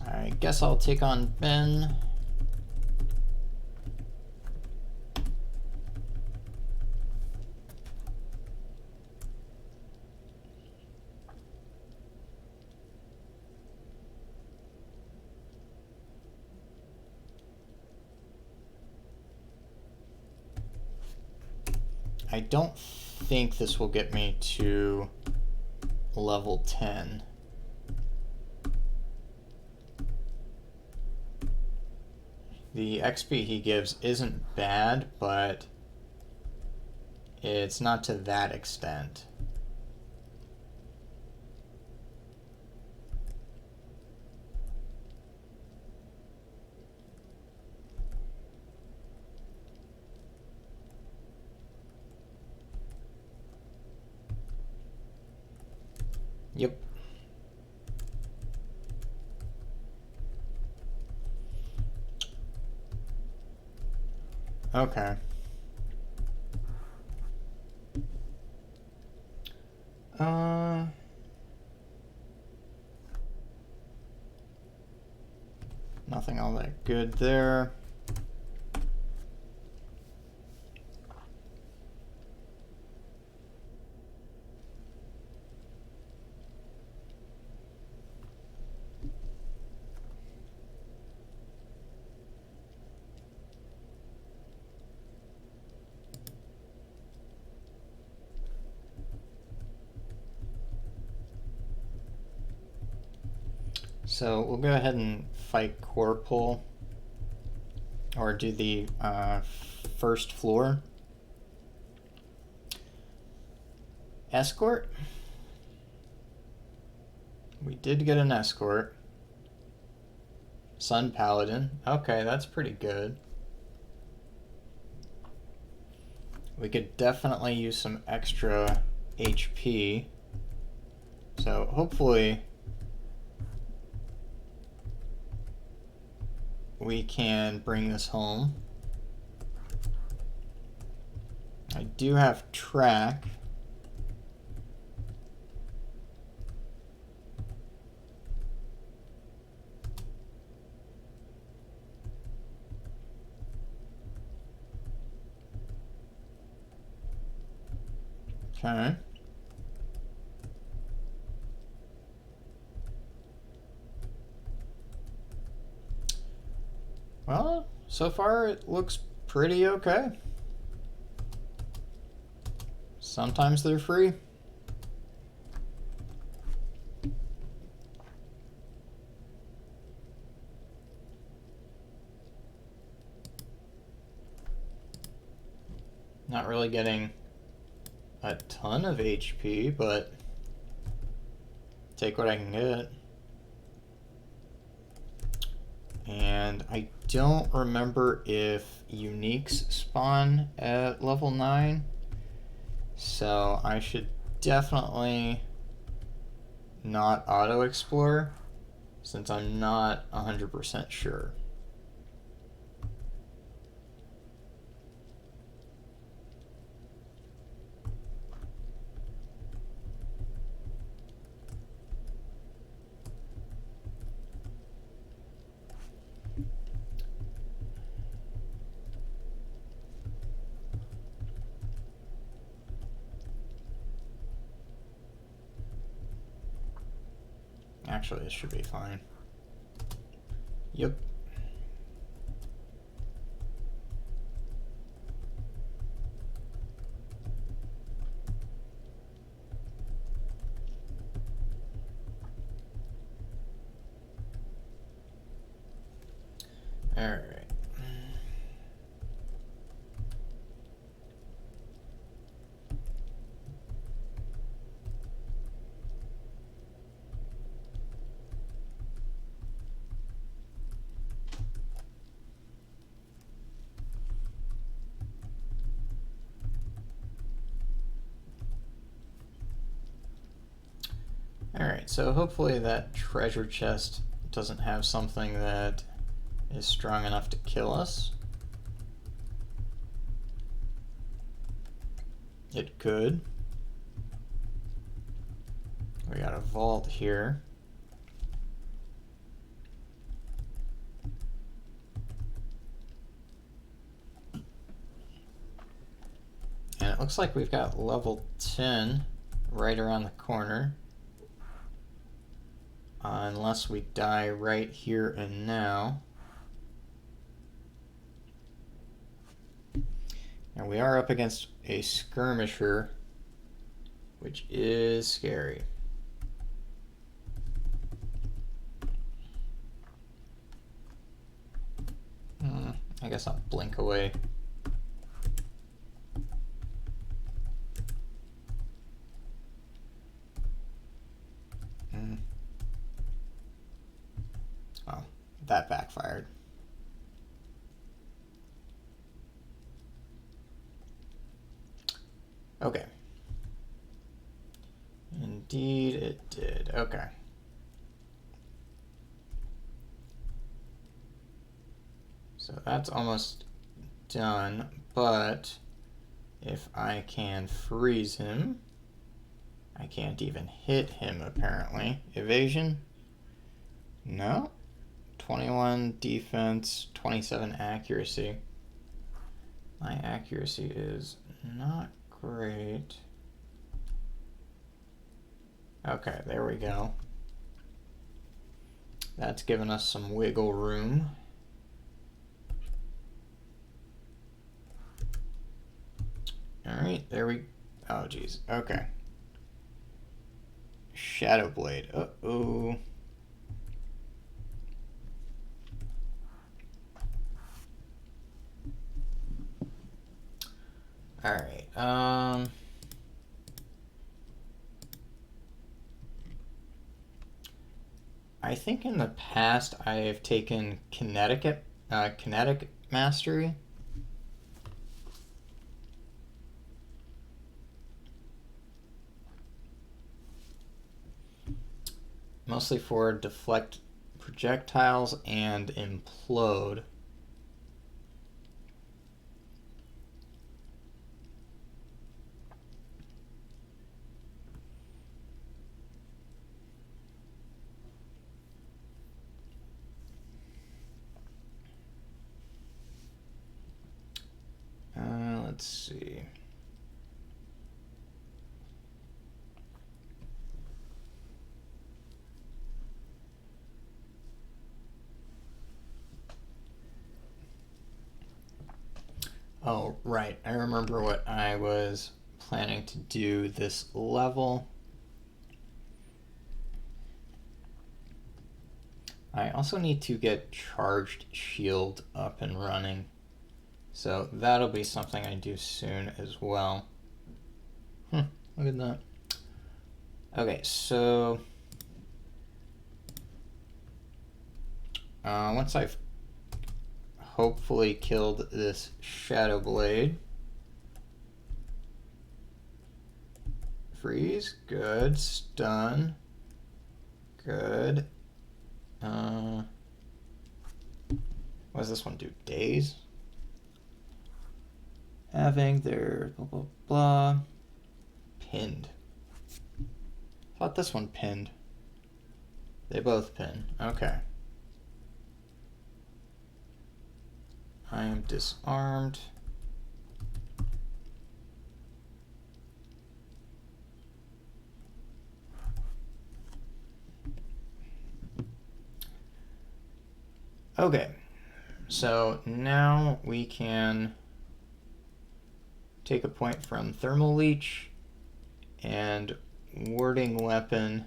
I guess I'll take on Ben. I don't think this will get me to level 10. The XP he gives isn't bad, but it's not to that extent. Yep. Okay. Nothing all that good there. So we'll go ahead and fight Corporal, or do the first floor. Escort? We did get an escort. Sun Paladin. Okay, that's pretty good. We could definitely use some extra HP. So hopefully we can bring this home. I do have track. Okay. Well, so far it looks pretty okay. Sometimes they're free. Not really getting a ton of HP, but take what I can get. And I don't remember if uniques spawn at level 9, so I should definitely not auto-explore since I'm not 100% sure. Actually, this should be fine. Yep. All right. Alright, so hopefully that treasure chest doesn't have something that is strong enough to kill us. It could. We got a vault here. And it looks like we've got level 10 right around the corner. Unless we die right here and now. And we are up against a skirmisher, which is scary. I guess I'll blink away. Oh, that backfired. Okay. Indeed it did. Okay. So that's almost done, but if I can freeze him, I can't even hit him apparently. Evasion? No. 21 defense, 27 accuracy. My accuracy is not great. Okay, there we go. That's given us some wiggle room. Alright, there we... Oh, geez. Okay. Shadow Blade. Uh-oh. Alright, I think in the past I have taken kinetic mastery. Mostly for deflect projectiles and implode. Let's see. Oh, right. I remember what I was planning to do this level. I also need to get Charged Shield up and running. So that'll be something I do soon as well. Look at that. Okay, so once I've hopefully killed this Shadow Blade. Freeze, good. Stun, good. What does this one do? Daze? Having their blah blah blah. Pinned. I thought this one pinned. They both pin. Okay. I am disarmed. Okay, so now we can take a point from Thermal Leech and Warding Weapon.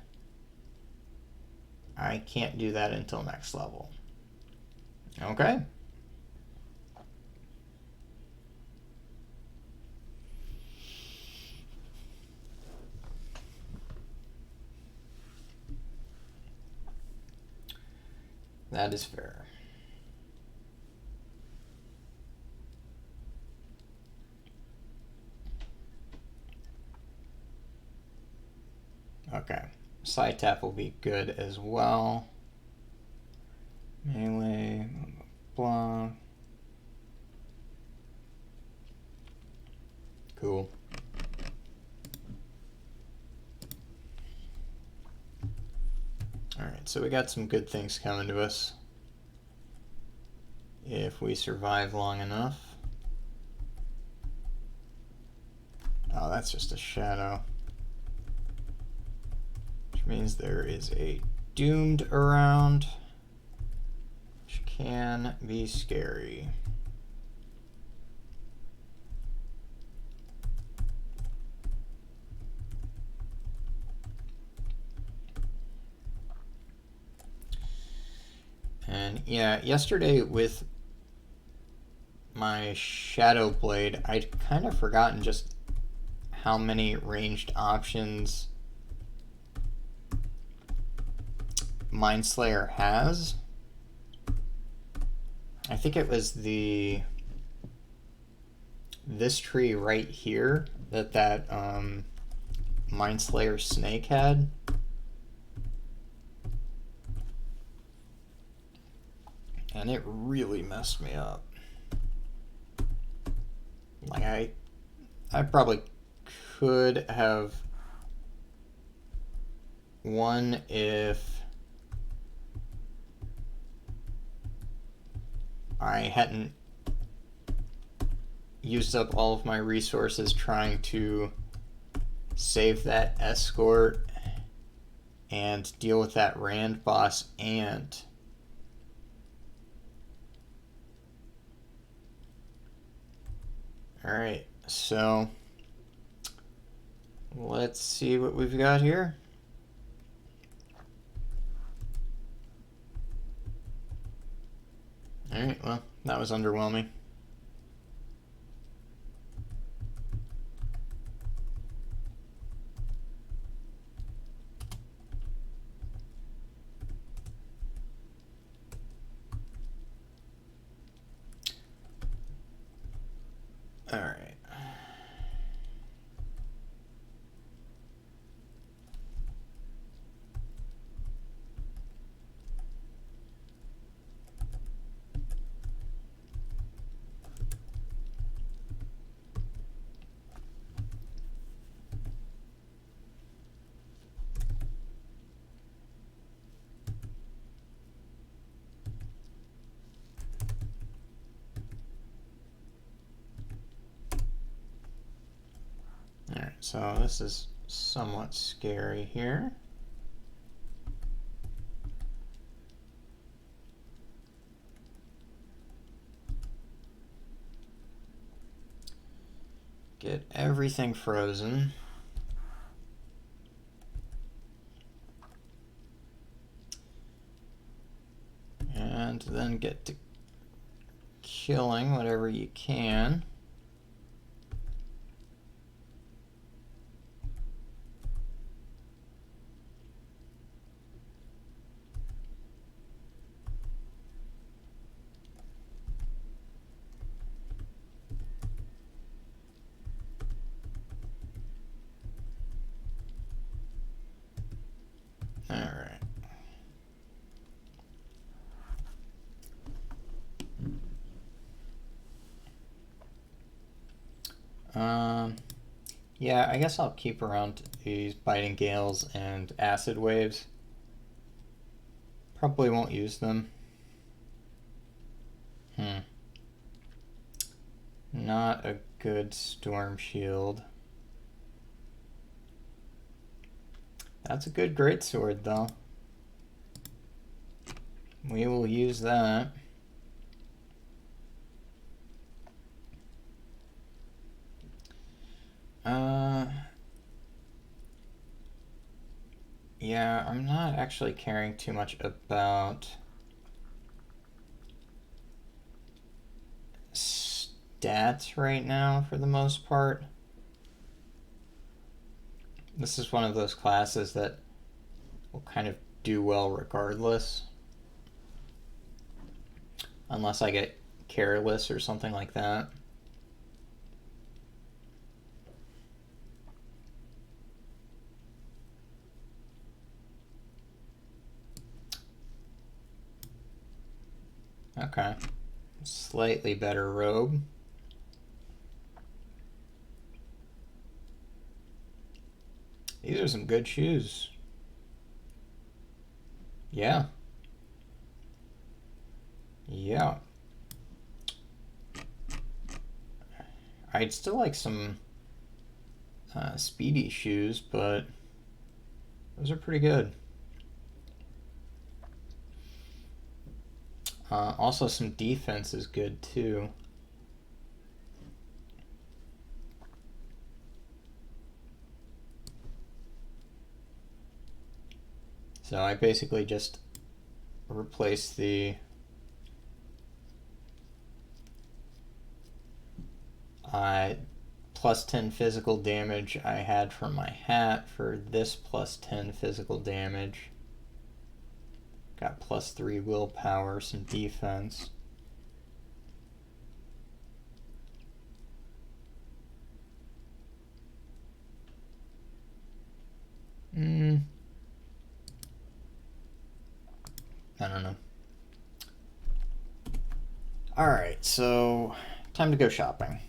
I can't do that until next level. Okay. That is fair. Okay, side tap will be good as well. Melee, blah, blah. Cool. so we got some good things coming to us if we survive long enough. Oh, that's just a shadow. Which means there is a doomed around, which can be scary. And yeah, yesterday with my Shadow Blade, I'd kind of forgotten just how many ranged options Mindslayer has. I think it was this tree right here that Mindslayer snake had. And it really messed me up. Like I probably could have won if I hadn't used up all of my resources trying to save that escort and deal with that Rand boss ant. Alright, so let's see what we've got here. Alright, well, that was underwhelming. Alright. Alright, so this is somewhat scary here. Get everything frozen. And then get to killing whatever you can. Yeah, I guess I'll keep around these biting gales and acid waves. Probably won't use them. Not a good storm shield. That's a good greatsword, though. We will use that. Yeah, I'm not actually caring too much about stats right now for the most part. This is one of those classes that will kind of do well regardless. Unless I get careless or something like that. Okay. Slightly better robe. These are some good shoes. Yeah. Yeah. I'd still like some speedy shoes, but those are pretty good. Also, some defense is good too. So I basically just replace the plus 10 physical damage I had from my hat for this plus 10 physical damage. Got plus 3 willpower, some defense. I don't know. Alright, so time to go shopping.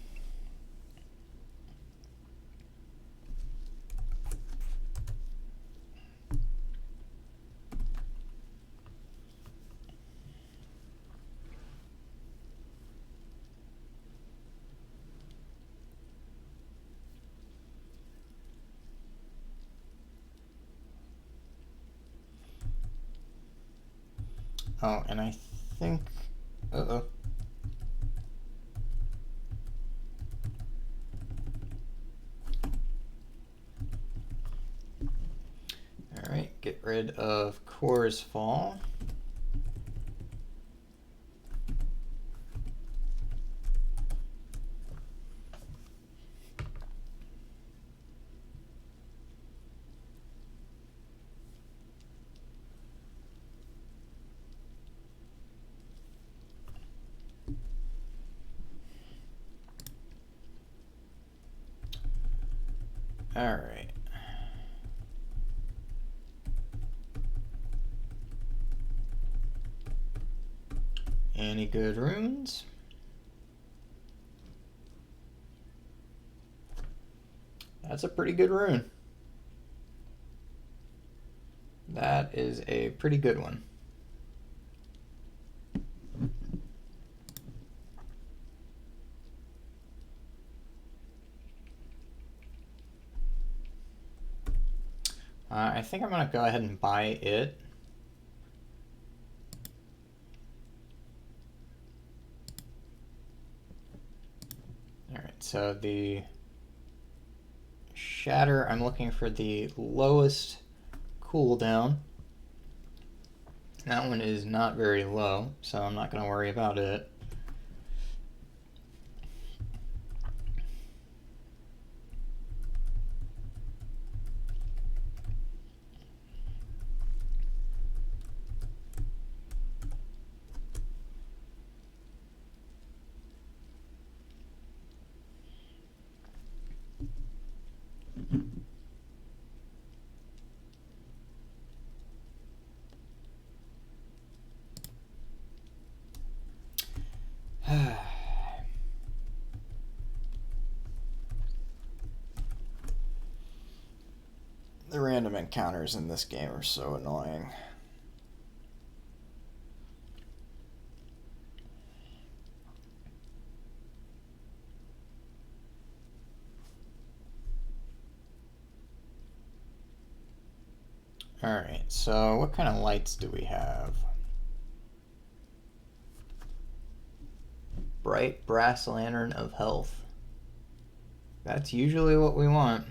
Oh, and I think... Uh-oh. Alright, get rid of Core's Fall. Alright. Any good runes? That's a pretty good rune. That is a pretty good one. I think I'm going to go ahead and buy it. Alright, so the Shatter, I'm looking for the lowest cooldown. That one is not very low, so I'm not going to worry about it. The random encounters in this game are so annoying. Alright, so what kind of lights do we have? Bright brass lantern of health. That's usually what we want.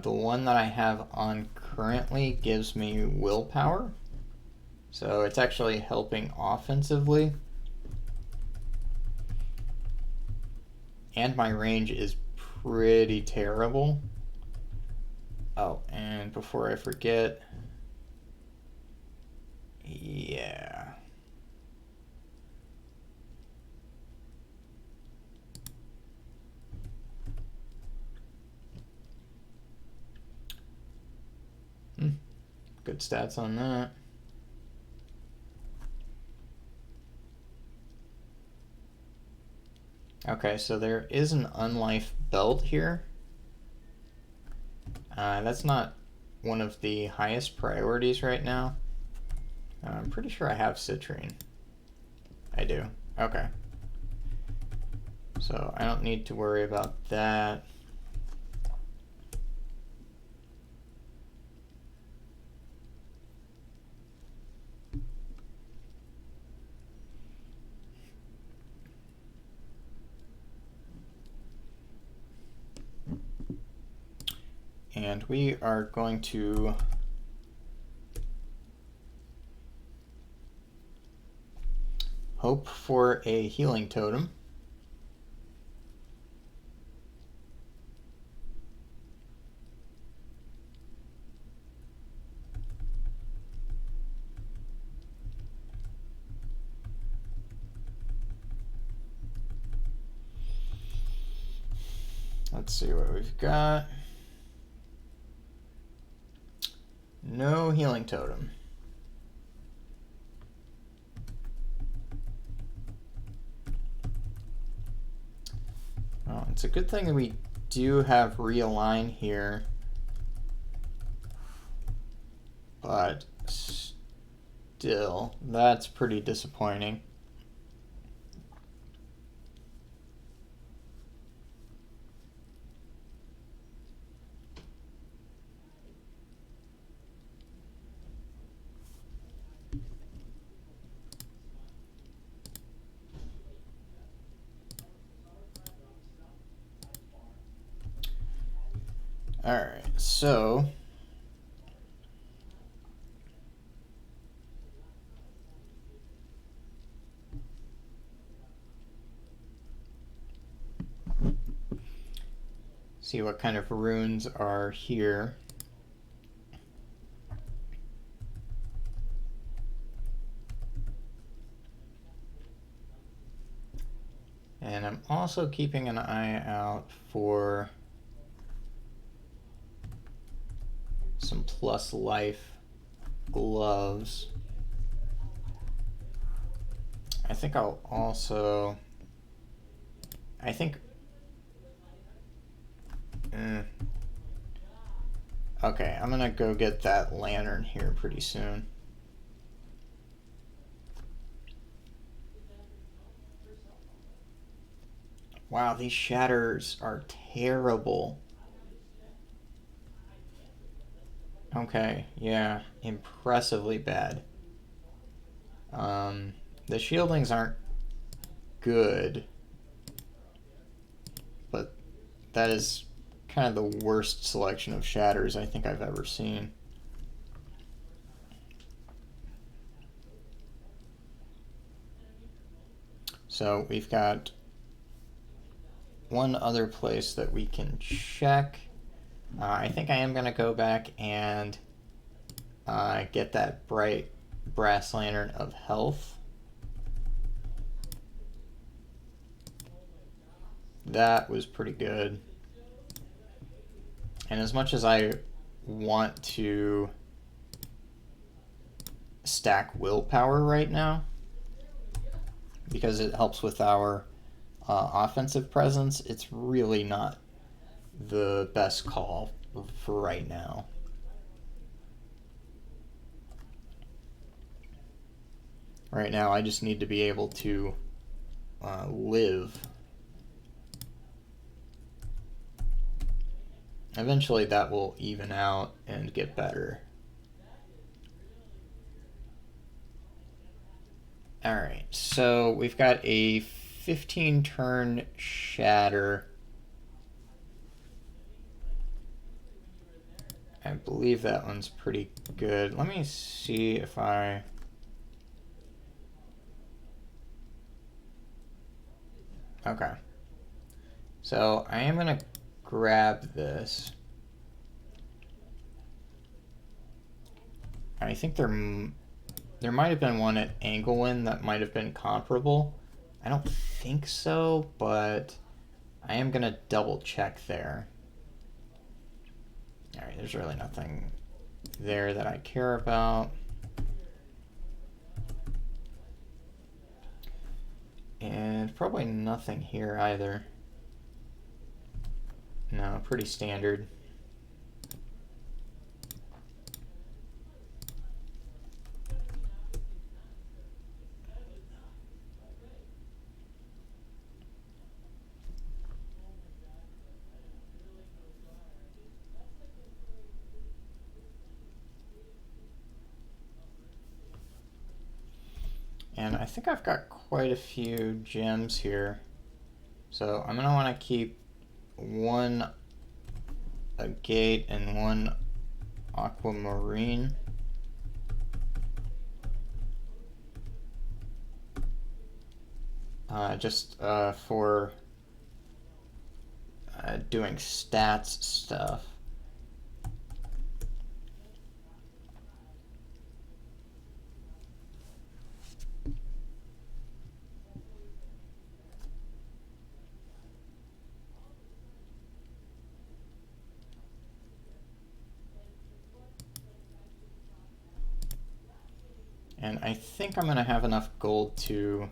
The one that I have on currently gives me willpower, so it's actually helping offensively. And my range is pretty terrible. Oh, and before I forget, yeah. Good stats on that. Okay, so there is an unlife belt here. That's not one of the highest priorities right now. I'm pretty sure I have citrine. I do. Okay. So I don't need to worry about that. And we are going to hope for a healing totem. Let's see what we've got. No healing totem. Oh, it's a good thing that we do have realign here, but still, that's pretty disappointing. All right, so see what kind of runes are here. And I'm also keeping an eye out for some plus life gloves. I think I'll also, okay, I'm gonna go get that lantern here pretty soon. Wow, these shatters are terrible. Okay, yeah, impressively bad. The shieldings aren't good, but that is kind of the worst selection of shatters I think I've ever seen. So we've got one other place that we can check. I think I am going to go back and get that bright brass lantern of health. That was pretty good. And as much as I want to stack willpower right now, because it helps with our offensive presence, it's really not the best call for right now. Right now, I just need to be able to live. Eventually, that will even out and get better. Alright, so we've got a 15 turn shatter. I believe that one's pretty good. Let me see if I... Okay. So I am going to grab this. I think there might have been one at Anglewind that might have been comparable. I don't think so, but I am going to double check there. Alright, there's really nothing there that I care about. And probably nothing here either. No, pretty standard. And I think I've got quite a few gems here. So I'm going to want to keep one agate and one aquamarine. Just for doing stats stuff. And I think I'm going to have enough gold to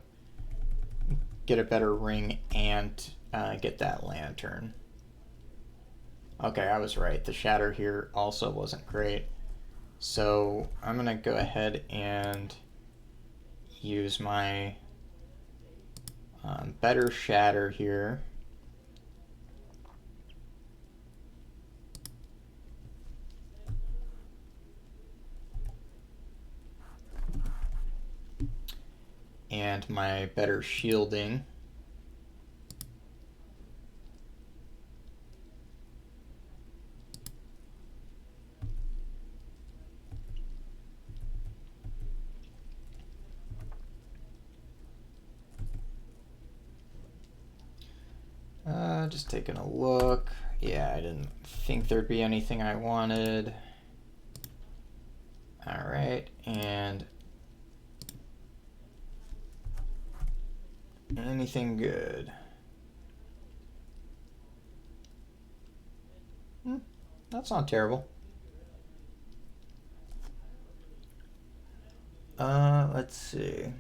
get a better ring and get that lantern. Okay, I was right. The shatter here also wasn't great. So I'm going to go ahead and use my better shatter here. And my better shielding. Just taking a look. Yeah, I didn't think there'd be anything I wanted. All right, and anything good? That's not terrible. Let's see.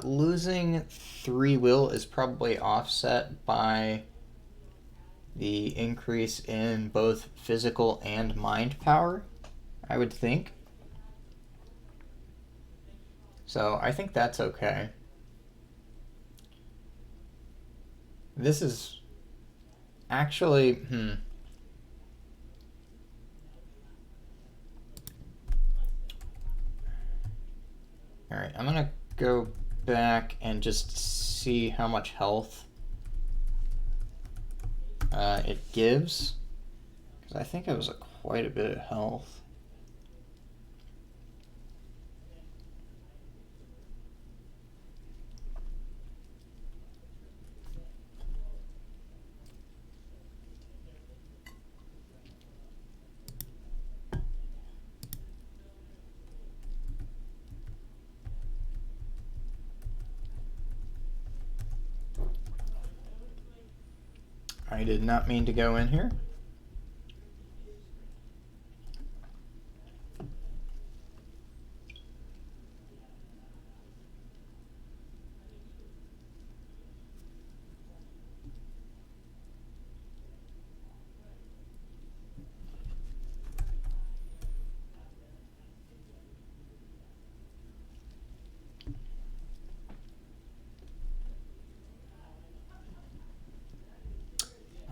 Losing 3 will is probably offset by the increase in both physical and mind power, I would think. So I think that's okay. This is actually, All right, I'm gonna go back and just see how much health it gives, because I think it was quite a bit of health. I did not mean to go in here.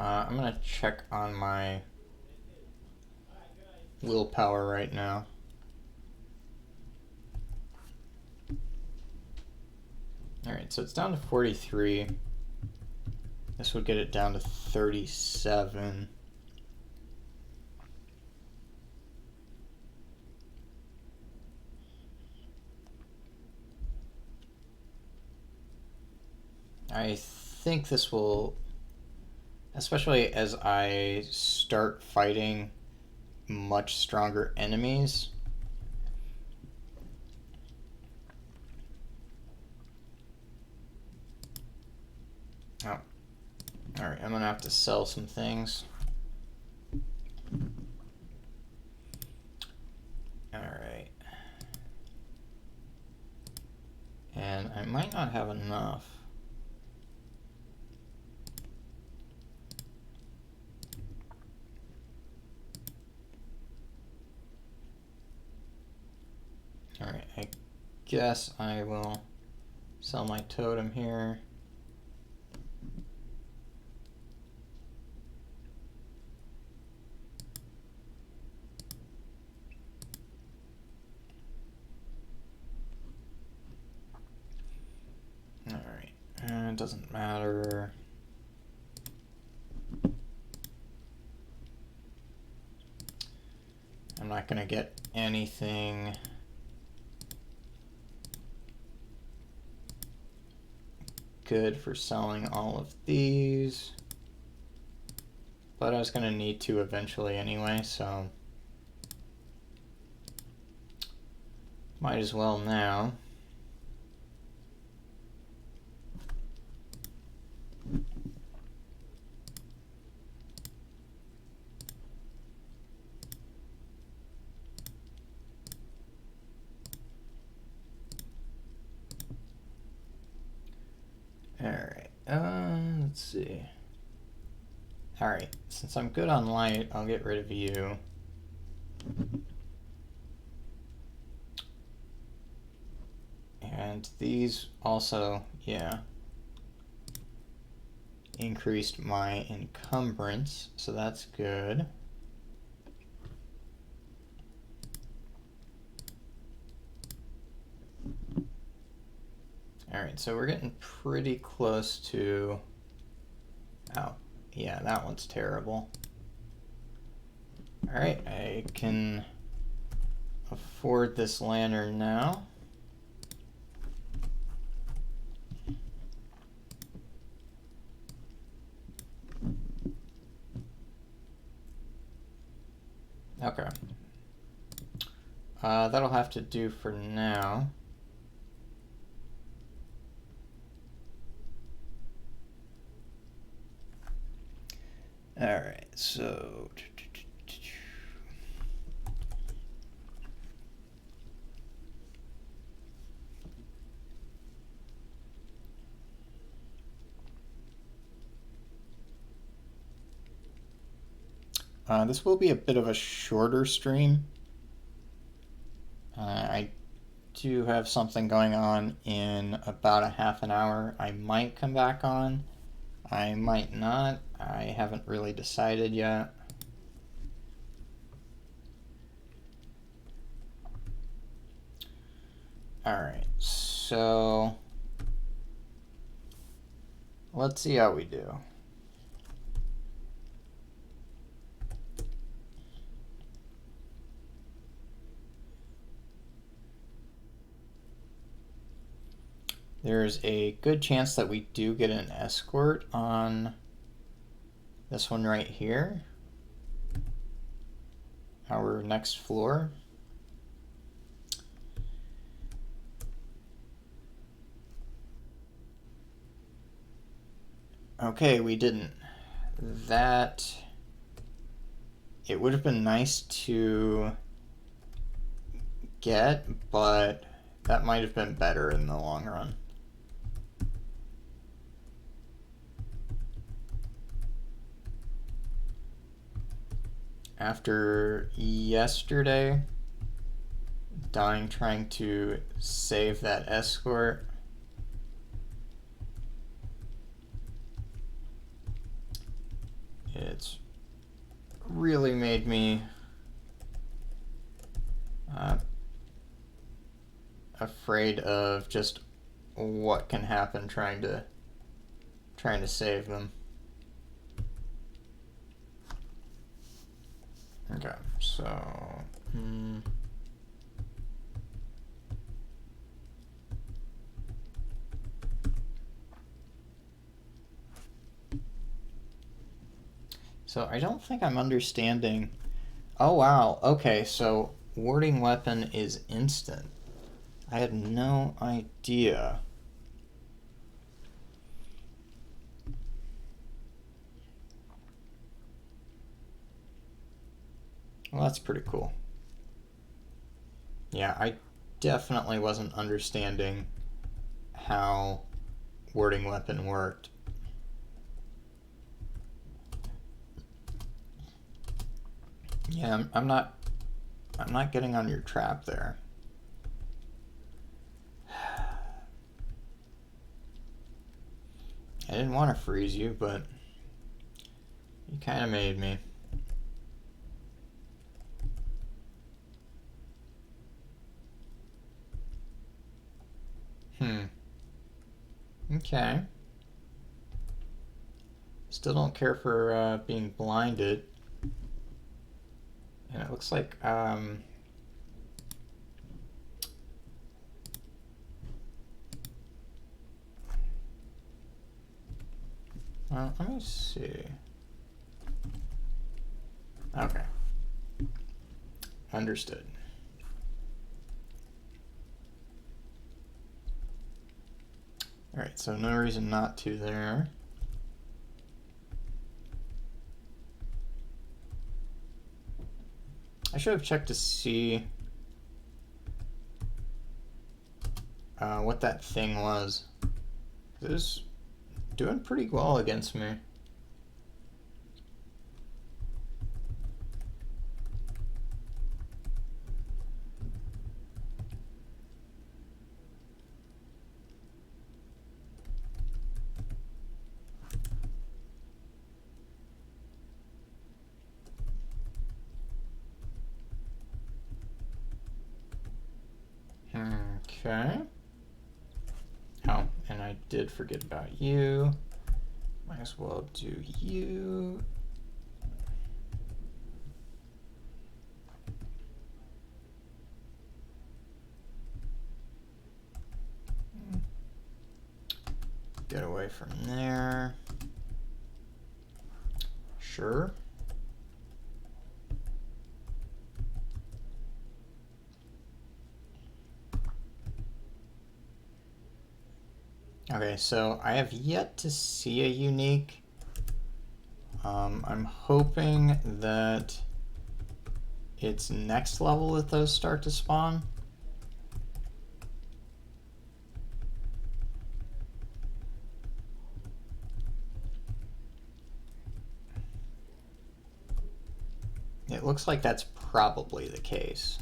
I'm going to check on my willpower right now. Alright, so it's down to 43. This would get it down to 37. I think this will, especially as I start fighting much stronger enemies. Oh, alright, I'm gonna have to sell some things. Alright. And I might not have enough. Alright, I guess I will sell my totem here. doesn't matter. I'm not gonna get anything good for selling all of these, but I was gonna need to eventually anyway, so might as well now. Alright, let's see. Alright, since I'm good on light, I'll get rid of you. And these also, yeah, increased my encumbrance, so that's good. Alright, so we're getting pretty close to... Oh, yeah, that one's terrible. Alright, I can afford this lantern now. Okay. That'll have to do for now. Alright, so... this will be a bit of a shorter stream. I do have something going on in about a half an hour. I might come back on. I might not. I haven't really decided yet. Alright, so let's see how we do. There's a good chance that we do get an escort on this one right here, our next floor. Okay, we didn't. That... It would have been nice to get, but that might have been better in the long run. After yesterday, dying trying to save that escort, it's really made me afraid of just what can happen trying to save them. Okay, so so I don't think I'm understanding. Oh wow, okay, so warding weapon is instant. I had no idea. Well, that's pretty cool. Yeah, I definitely wasn't understanding how warding weapon worked. Yeah, I'm not getting on your trap there. I didn't want to freeze you, but you kind of made me. Okay. Still don't care for being blinded. And it looks like well, let me see. Okay. Understood. All right, so no reason not to there. I should have checked to see what that thing was. It was doing pretty well against me. Okay. Oh, and I did forget about you. Might as well do you. Get away from there. Sure. Okay, so I have yet to see a unique. I'm hoping that it's next level that those start to spawn. It looks like that's probably the case.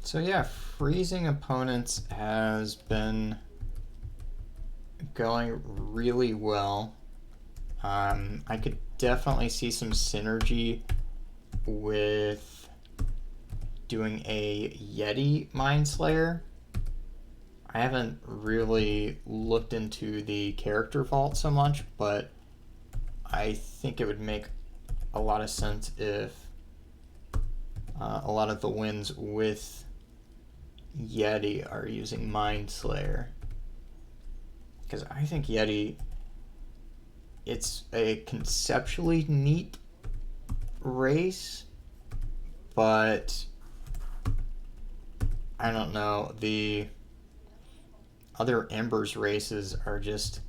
So yeah, freezing opponents has been going really well. I could definitely see some synergy with doing a Yeti Mindslayer. I haven't really looked into the character vault so much, but I think it would make a lot of sense if a lot of the wins with Yeti are using Mindslayer. Because I think Yeti, it's a conceptually neat race, but I don't know, the other Embers races are just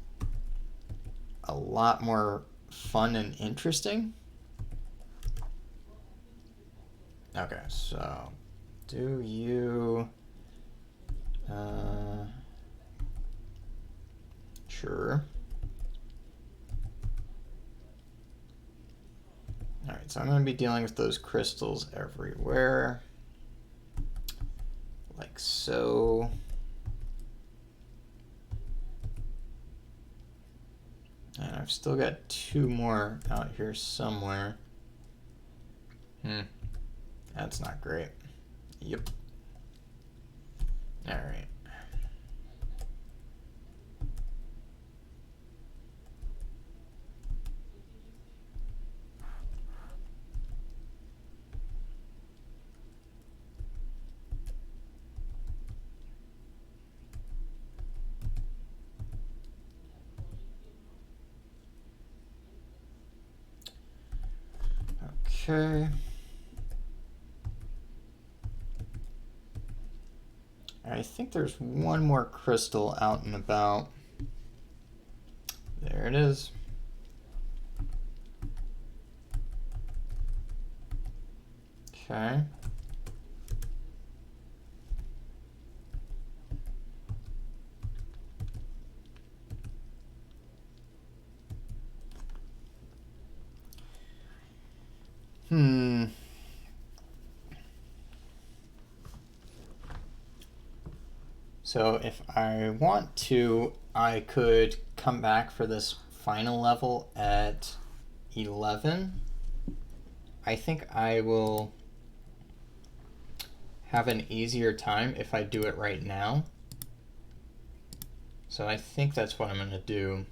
a lot more fun and interesting. Okay, so do you sure. All right, so I'm going to be dealing with those crystals everywhere, like so. And I've still got 2 more out here somewhere. That's not great. Yep. All right. Okay. I think there's one more crystal out and about. There it is. Okay. So if I want to, I could come back for this final level at 11, I think I will have an easier time if I do it right now. So I think that's what I'm going to do.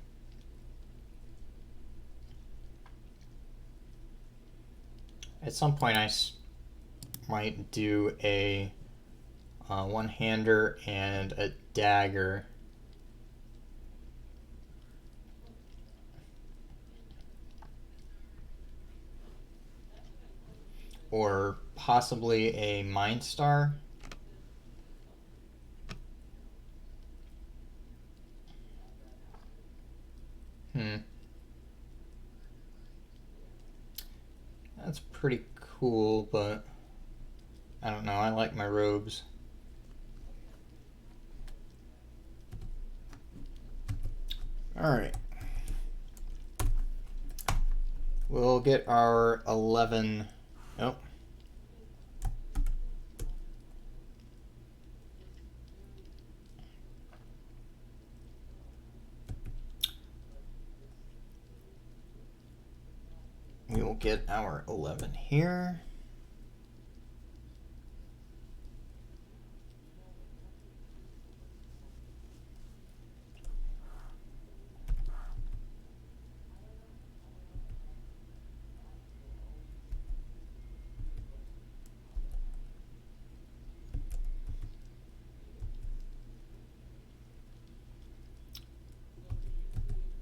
At some point I might do a one-hander and a dagger. Or possibly a Mind Star. That's pretty cool, but I don't know. I like my robes. Alright. We'll get our 11. Oh. We will get our 11 here.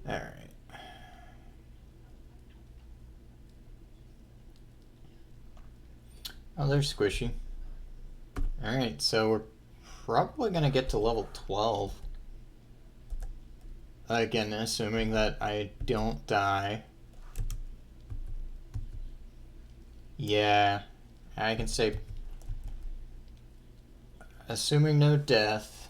All right. Oh, they're squishy. All right, so we're probably going to get to level 12. Again, assuming that I don't die. Yeah, I can say, assuming no death.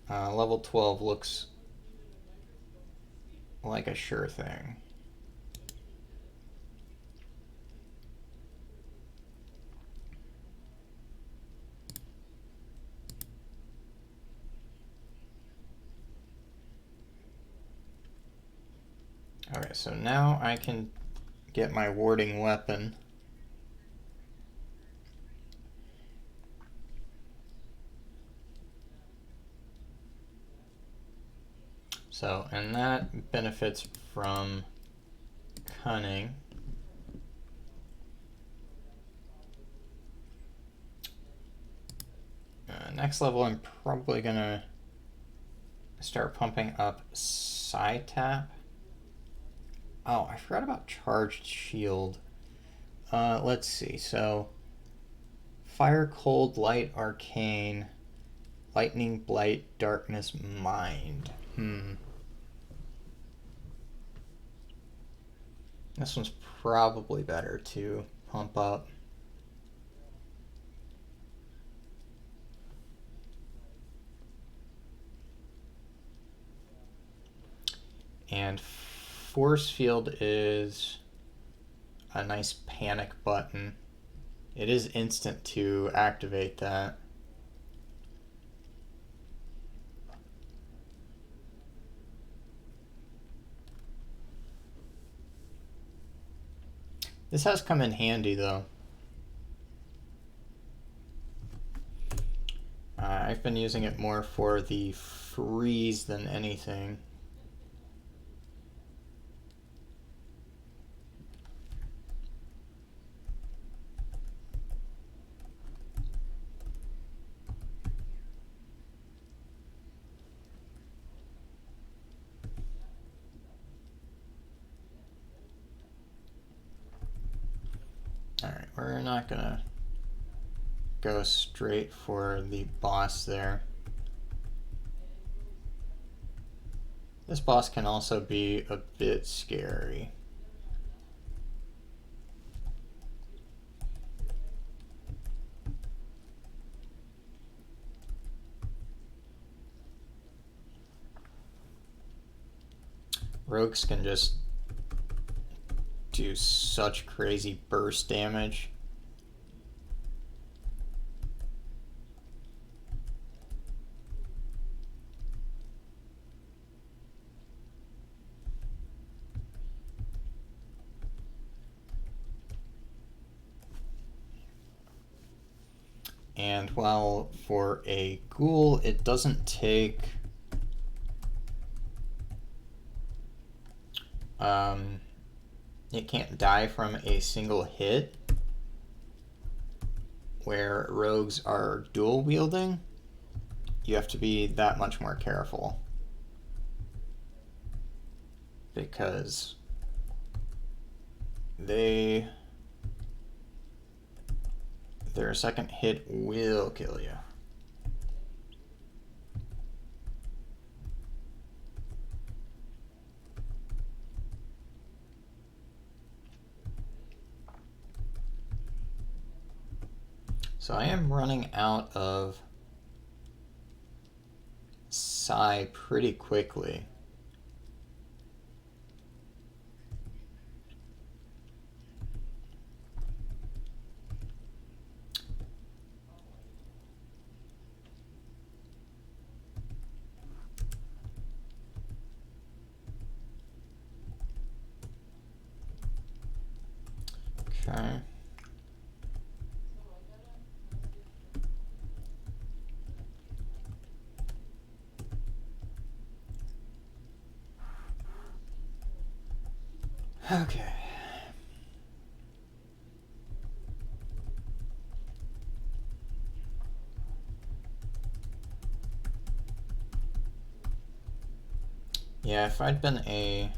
Level 12 looks like a sure thing. Okay, so now I can get my warding weapon. So, and that benefits from cunning. Next level, I'm probably gonna start pumping up side tap. Oh, I forgot about charged shield. Let's see. So, fire, cold, light, arcane, lightning, blight, darkness, mind. This one's probably better to pump up. And force field is a nice panic button. It is instant to activate that. This has come in handy though. I've been using it more for the freeze than anything. Alright, we're not gonna go straight for the boss there. This boss can also be a bit scary. Rogues can just do such crazy burst damage. And while for a Ghoul, it doesn't take it can't die from a single hit, where rogues are dual wielding, you have to be that much more careful. Because their second hit will kill you. So I am running out of psi pretty quickly. Okay. Okay. Yeah, if I'd been a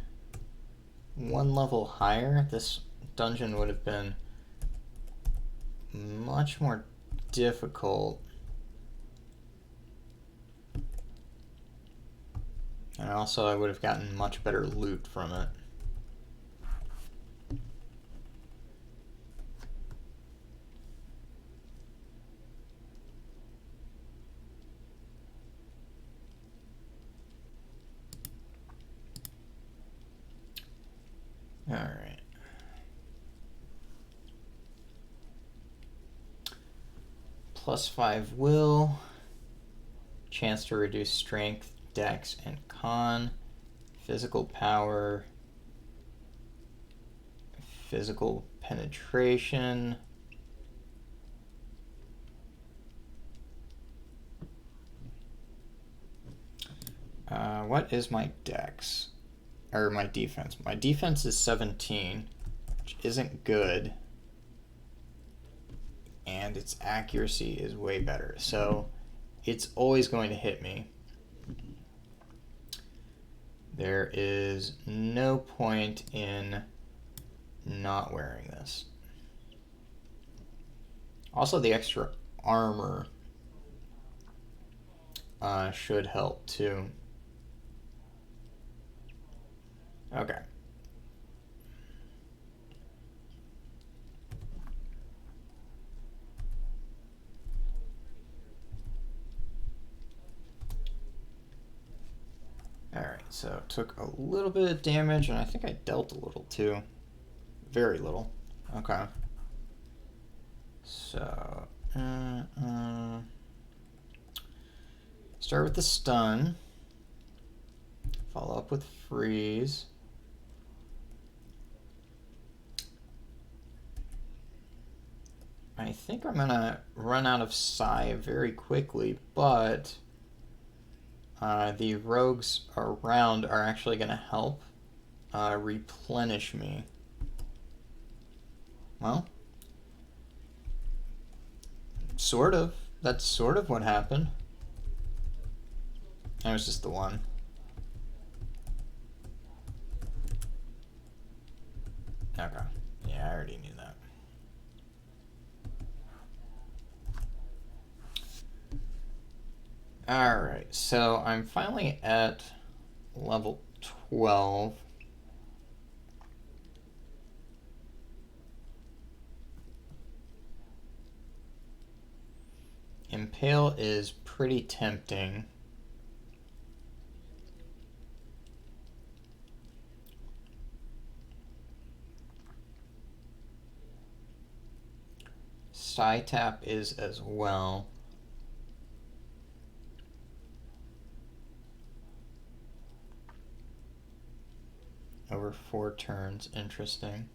one level higher, this dungeon would have been much more difficult. And also I would have gotten much better loot from it. Alright. +5 will. Chance to reduce strength, dex, and con. Physical power. Physical penetration. What is my dex? Or my defense? My defense is 17, which isn't good. And its accuracy is way better. So it's always going to hit me. There is no point in not wearing this. Also, the extra armor should help too. Okay. Alright, so it took a little bit of damage, and I think I dealt a little too. Very little. Okay. So, start with the stun. Follow up with freeze. I think I'm gonna run out of psi very quickly, but the rogues around are actually gonna help replenish me. Well, sort of. That's sort of what happened. That was just the one. Okay. Yeah, I already knew that. Alright, so I'm finally at level 12. Impale is pretty tempting. Psi tap is as well. Over 4 turns, interesting.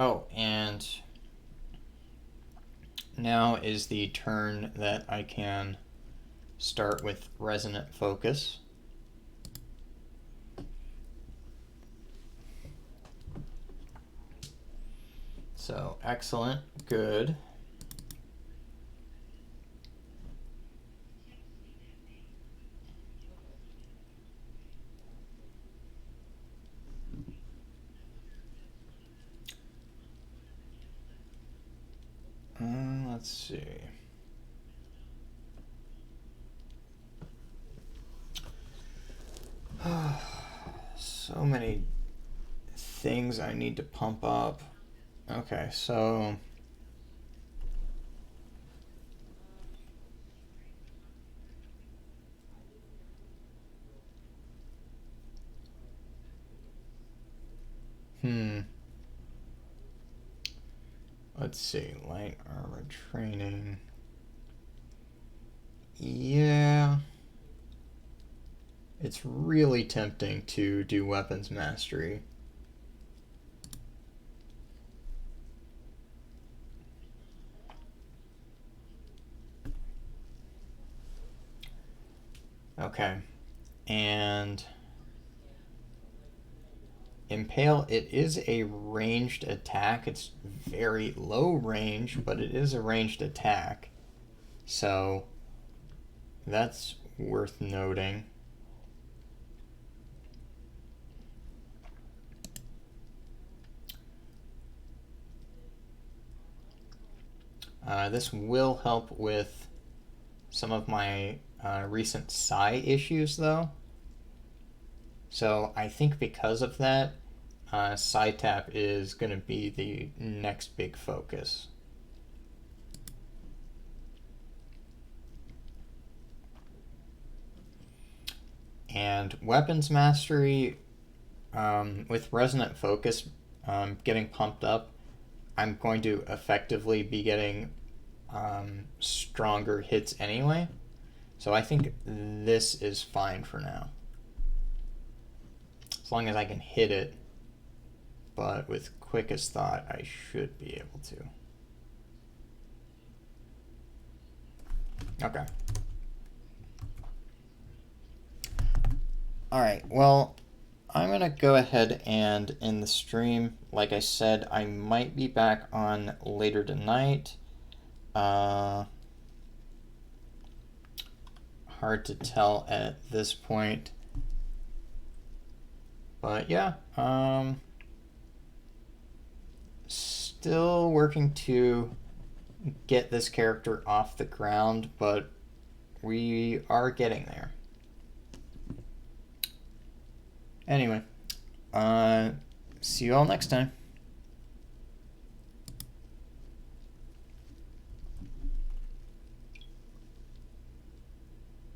Oh, and now is the turn that I can start with Resonant Focus. So, excellent, good. Let's see. So many things I need to pump up. Okay, so let's see, light armor training. Yeah. It's really tempting to do weapons mastery. Okay. And Impale, it is a ranged attack. It's very low range, but it is a ranged attack. So that's worth noting. This will help with some of my recent psi issues, though. So I think because of that, psi tap is going to be the next big focus. And weapons mastery, with resonant focus getting pumped up, I'm going to effectively be getting stronger hits anyway. So I think this is fine for now. As long as I can hit it, but with quickest thought, I should be able to. Okay. Alright, well, I'm going to go ahead and end the stream. Like I said, I might be back on later tonight. Hard to tell at this point. But yeah, still working to get this character off the ground, but we are getting there. Anyway, see you all next time.